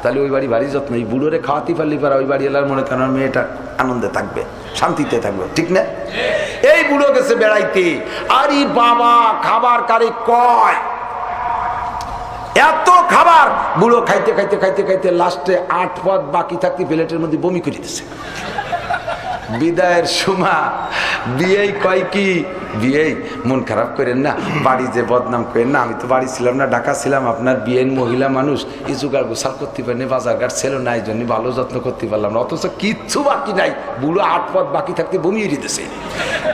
তাহলে ওই বাড়ি ভারী যত্ন। এই বুড়োরে খাওয়াতে পারলি পারা ওই বাড়ি এলার মনে করেন মেয়েটা আনন্দে থাকবে, শান্তিতে থাকবে, ঠিক না? এই বুড়ো গেছে বেড়াইতে, আরে বাবা খাবার কারে কয়, এত খাবার, বুড়ো খাইতে খাইতে খাইতে খাইতে লাস্টে 8 পদ বাকি থাকতে প্লেটের মধ্যে বমি করে দিতেছে। বিদায়ের সময় বিয়েই কয় কি, বিয়েই মন খারাপ করেন না, বাড়ি যে বদনাম করেন না, আমি তো বাড়ি ছিলাম না, ঢাকা ছিলাম, আপনার বিয়ের মহিলা মানুষ এই জোগাড় গোসাল করতে পারেনি, বাজার ঘাট ছিল না, এই জন্য ভালো যত্ন করতে পারলাম না, অথচ কিচ্ছু বাকি নাই, বুড়ো 8 পদ বাকি থাকতে বমিয়ে দিতেছে।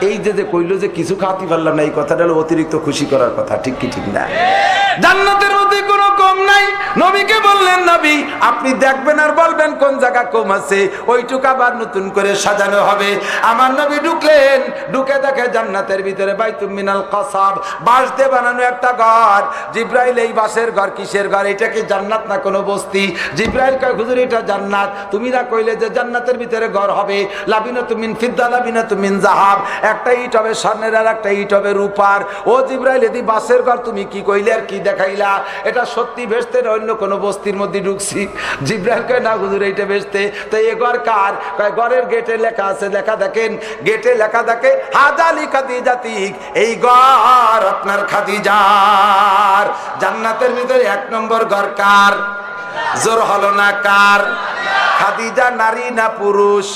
এই যে কইলো যে কিছু খাওয়াতে পারলাম না, এই কথাটা হলো অতিরিক্ত খুশি করার কথা, ঠিক কি ঠিক না? জান্নাতের মধ্যে কোনো কম নাই। নবীকে বললেন নবী আপনি দেখবেন আর বলবেন কোন জায়গা কম আছে, ওইটুকু আবার নতুন করে সাজানো হবে। আমার নবী ঢুকলেন, ঢুকে দেখে জান্নাতের ভিতরে বাইতুম মিনাল কাসাব, বাঁশ দিয়ে বানানো একটা ঘর। জিবরাইল এই বাঁশের ঘর কিসের ঘর? এটা কি জান্নাত না কোনো বস্তি? জিবরাইল কয় হুজুর এটা জান্নাত, তুমি না কইলে যে জান্নাতের ভিতরে ঘর হবে, লাবিনাতুম মিন ফিদ্দা লাবিনাতুম মিন যাহাব, একটা ইট হবে স্বর্ণের আর একটা ইট হবে রূপার। ও জিবরাইল এদি বাঁশের ঘর তুমি কি কইলে আর কি দেখাইলা? এটা সত্যি ভেস্তে না অন্য কোনো বস্তির মধ্যে ঢুকছি? জিবরাইল কয় না হুজুর এইটা ভেস্তে। তো এই ঘর কার? কয় ঘরের গেটে লেখা আছে, লেখা দেখেন, গেটে লেখা দেখে হাজালি খাদিজাতিক, এই ঘর আপনার খাদিজার। জান্নাতের ভিতরে 1 নম্বর ঘর কার? জোর হলো না কার? খাদিজা নারী না পুরুষ?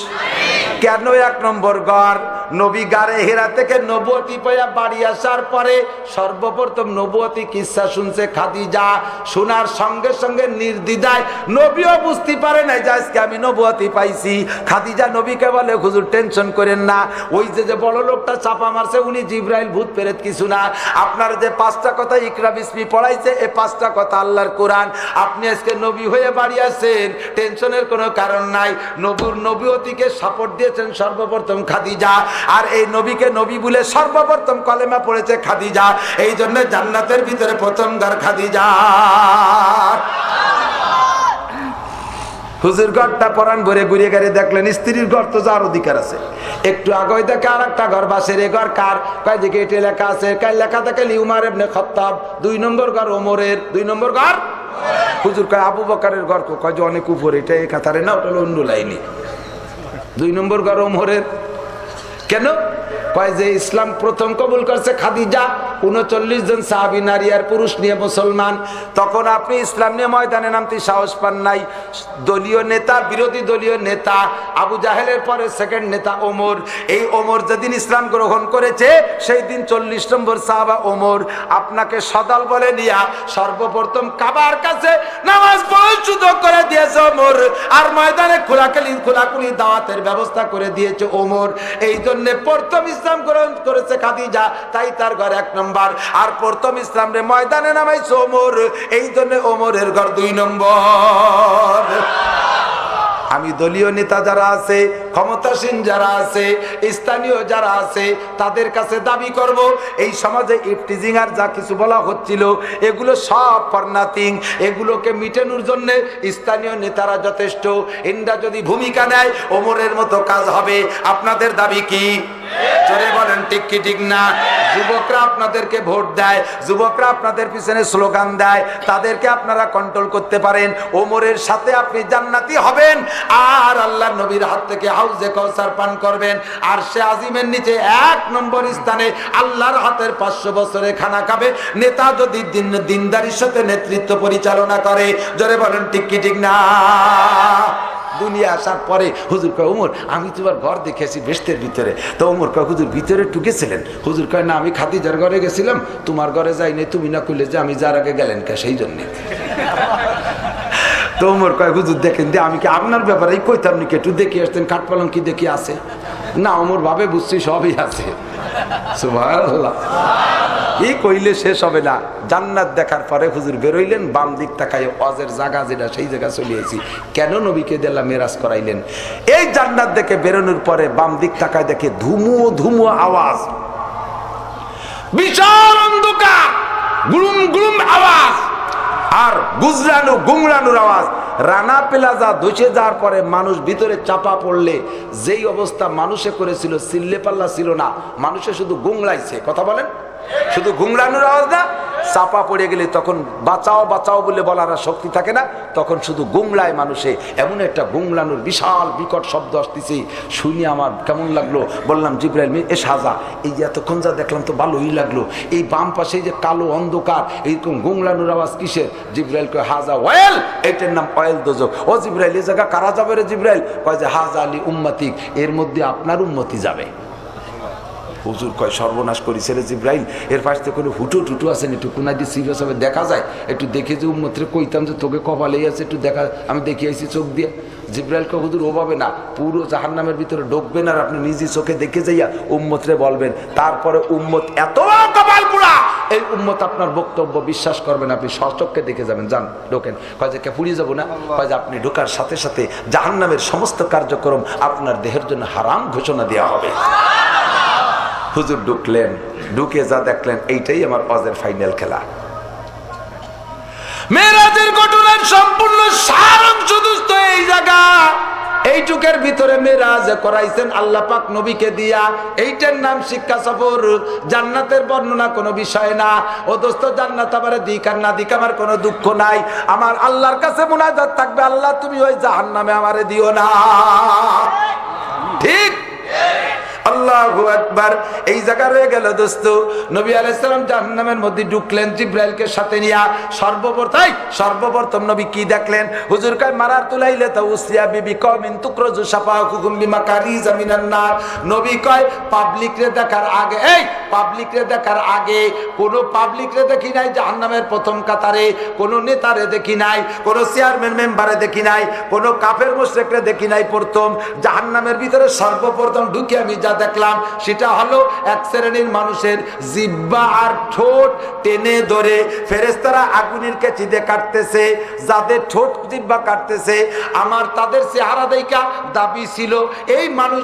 কেন 1 নম্বর ঘর? নবী গারে হেরা থেকে নবুয়তি পাইয়া বাড়ি আসার পরে সর্বপ্রথম নবুয়তি কিসসা শুনছে খাদিজা। শোনার সঙ্গে সঙ্গে নির্দ্বিধায়, নবীও বুঝতে পারে না যে আজকে আমি নবুয়তি পাইছি। খাদিজা নবীকে বলে হুজুর টেনশন করেন না, ওই যে বড় লোকটা চাপা মারছে উনি জিবরাইল, ভূত প্রেত কিছু না। আপনার যে 5টা কথা ইকরা বিসমি পড়াইছে, এই 5টা কথা আল্লাহর কোরআন। আপনি আজকে নবী হয়ে বাড়ি আসেন, টেনশনের কোনো কারণ নাই। নবুয়তিকে সাপোর্ট দিয়েছেন সর্বপ্রথম খাদিজা, আর এই নবীকে নবী বলে সর্বপ্রথম কলেমা পড়েছে খাদিজা। এই জন্য জান্নাতের ভিতরে প্রথম ঘর খাদিজা। হুজুর ঘরটা পরান ভরে ঘুরে গেলে দেখলেন স্ত্রীর ঘর তো যার অধিকার আছে, একটু আগে দেখে আর একটা ঘর বাসের, এ ঘর কার? কয় দিকে এটি লেখা আছে, কয় লেখা থাকে উমর ইবনে খাত্তাব, 2 নম্বর ঘর ওমরের। 2 নম্বর ঘর হুজুর কয় আবু বকরের ঘর কয় যে অনেক উপরে, এটা এই কাতারে না, ওটা অন্য লাইনে। 2 নম্বর ঘর ওমরের। কেন? কয় যে ইসলাম প্রথম কবুল করছে খাদিজা, 39 জন সাহাবী নারী আর পুরুষ নিয়ে মুসলমান। তখন আপনি ইসলাম নিয়ে ময়দানে নামতে সাহস পান নাই। দলীয় নেতা, বিরোধী দলীয় নেতা আবু জাহেলের পরে সেকেন্ড নেতা ওমর। এই ওমর যেদিন ইসলাম গ্রহণ করেছে সেই দিন 40 নম্বর সাহাবা ওমর। আপনাকে সদাল বলে নিয়া সর্বপ্রথম কাবার কাছে নামাজ পড়ার সুযোগ করে দিয়েছে ওমর, আর ময়দানে খোলাখুলি দাওয়াতের ব্যবস্থা করে দিয়েছে ওমর। এই জন্য প্রথম ইসলাম গ্রহণ করেছে খাদিজা, তাই তার ঘর 1 নম্বর। আর প্রথম ইসলাম রে ময়দানে নামাইছে ওমর, এই জন্য ওমরের ঘর 2 নম্বর। আমি দলীয় নেতা যারা আছে, ক্ষমতাসীন যারা আছে, স্থানীয় যারা আছে, তাদের কাছে দাবি করব এই সমাজে ইফটিজিং আর যা কিছু বলা হচ্ছিল এগুলো সব ফর নাথিং। এগুলোকে মিটানোর জন্য স্থানীয় নেতারা যথেষ্ট। এনরা যদি ভূমিকা নেয় ওমরের মতো কাজ হবে। আপনাদের দাবি কি? জোরে বলেন ঠিক কি ঠিক না? যুবকরা আপনাদেরকে ভোট দেয়, যুবকরা আপনাদের পিছনে স্লোগান দেয়, তাদেরকে আপনারা কন্ট্রোল করতে পারেন। ওমরের সাথে আপনি জান্নাতি হবেন, আর আল্লাহর নবীর হাত থেকে হাউজে কাউসার পান করবেন, আর সে আজিমের নিচে 1 নম্বর স্থানে আল্লাহর হাতের 500 বছরে খানা খাবে। নেতা যদি দিনদারির সাথে নেতৃত্ব পরিচালনা করে। জোরে বলেন ঠিক কি ঠিক না? দুনিয়া আসার পরে হুজুর কয় ওমর আমি তোমার ঘর দেখেছি বেস্তের ভিতরে। তো ওমর কয় হুজুর ভিতরে ঢুকেছিলেন? হুজুর কয় না, আমি খাদিজার ঘরে গেছিলাম, তোমার ঘরে যাইনি, তুমি না কইলে যে আমি যার আগে গেলেন কে, সেই জন্যে। তো ওমর কয় হুজুর দেখেন যে আমি কি আপনার ব্যাপারেই কইতাম নাকি, একটু দেখে আসতেন, কাঠপালং কি দেখি আছে? না, ওমর ভাবে বুঝছি সবই আছে। সুবহানাল্লাহ। কি কইলে শেষ হবে না। জান্নাত দেখার পরে হুজুর বেরোইলেন, বাম দিক তাকায় ওয়াজের জায়গা যেটা, সেই জায়গা চলে এসেছি। কেন? নবীকে দিল্লা মেরাজ করাইলেন। এই জান্নাত দেখে বেরোনোর পরে বাম দিক তাকায় দেখে ধুমুও ধুমুও আওয়াজ, বিশাল অন্ধকার, গুলুম গুলুম আওয়াজ, আর গুজরানো গুংরানোর আওয়াজ। রানা প্লাজা ধসে যাওয়ার পরে মানুষ ভিতরে চাপা পড়লে যেই অবস্থা মানুষে করেছিল, চিল্লে পাল্লা ছিল না, মানুষে শুধু গুংলাইছে। কথা বলেন, শুধু গুংলানোর আওয়াজ না। চাপা পড়ে গেলে তখন বাঁচাও বাঁচাও বলে বলার আর শক্তি থাকে না, তখন শুধু গুংলায় মানুষে। এমন একটা গুংলানোর বিশাল বিকট শব্দ আসতেছে, শুনি আমার কেমন লাগলো। বললাম জিব্রাইল এ সাজা, এই যে এতক্ষণ যা দেখলাম তো ভালোই লাগলো, এই বাম পাশে যে কালো অন্ধকার, এইরকম গুংলানোর আওয়াজ কিসের? জিব্রাইল কয় হাজা ওয়েল, এটার নাম অয়েল দোজক। ও জিব্রাইল, এই জায়গা কারা যাবে রে জিব্রাইল? কয় যে হাজা আলী উম্মতিক, এর মধ্যে আপনার উম্মতি যাবে। হুজুর কয় সর্বনাশ করেছে রে জিব্রাইল, এর পাশ থেকে কোনো হুটো টুটো আছে না, একটু কোনায় দিয়ে সিরিয়াস হবে দেখা যায়, একটু দেখে যে উম্মতরে কইতাম যে তোকে কপালেই আছে, একটু দেখা, আমি দেখে আইছি চোখ দিয়ে। জিব্রাইল কয় হুজুর ওভাবে না, পুরো জাহান্নামের ভিতরে ঢুকবেন আর আপনি নিজে চোখে দেখে যাইয়া উম্মতরে বলবেন। তারপরে উম্মত এত কপাল পোড়া, এই উম্মত আপনার বক্তব্য বিশ্বাস করবেন, আপনি সচক্ষে দেখে যাবেন। যান ঢোকেন। কয় যে কে পুড়িয়ে যাবো না? কয় যে আপনি ঢোকার সাথে সাথে জাহান্নামের সমস্ত কার্যক্রম আপনার দেহের জন্য হারাম ঘোষণা দেওয়া হবে। হুজুর ঢুকলেন, ঢুকে যা দেখলেন এইটাই আমার ওয়াজের ফাইনাল খেলা। মেরাজের ঘটনার সম্পূর্ণ সারাংশ দোস্ত এই জায়গা, এইটুকের ভিতরে মেরাজ করাইছেন আল্লাহ পাক নবীকে দিয়া। এইটার নাম শিক্ষা সফর। জান্নাতের বর্ণনা কোনো বিষয় না। ও দোস্ত জান্নাত আমার দিক আর না দিক আমার কোনো দুঃখ নাই। আমার আল্লাহর কাছে মুনাজাত থাকবে, আল্লাহ তুমি ওই জাহান্নামে আমারে দিও না। ঠিক? আল্লাহু আকবার। এই জায়গা রয়ে গেল দোস্ত। নবী আলাইহিস সালাম জাহান্নামের মধ্যে ঢুকলেন জিব্রাইলকে সাথে নিয়া। সর্বপ্রথম নবী কি দেখলেন? হুজুর কয় মারার তুলাইলে তা উসিয়া বিবি কওমিন তুকরাজু শাফাহুকুম বিমাকারিজ মিনান নার। নবী কয় পাবলিক রে দেখার আগে, এই পাবলিক রে দেখার আগে কোন পাবলিক রে দেখি নাই জাহান্নামের প্রথম কাতারে, কোন নেতারে দেখি নাই, কোন চেয়ারম্যান মেম্বারে দেখি নাই, কোন কাফের মুশরিকরে দেখি নাই। প্রথম জাহান্নামের ভিতরে সর্বপ্রথম ঢুকে আমি যা দেখলাম সেটা হলো এক শ্রেণীর মানুষের জিহ্বা আর ঠোঁট টেনে ধরে ফেরেশতারা আগুনের কাঁচি দিয়ে কাটতেছে। যাদের ঠোঁট জিহ্বা কাটতেছে আমার তাদের চেহারা দেখা দাবি ছিল এই মানুষ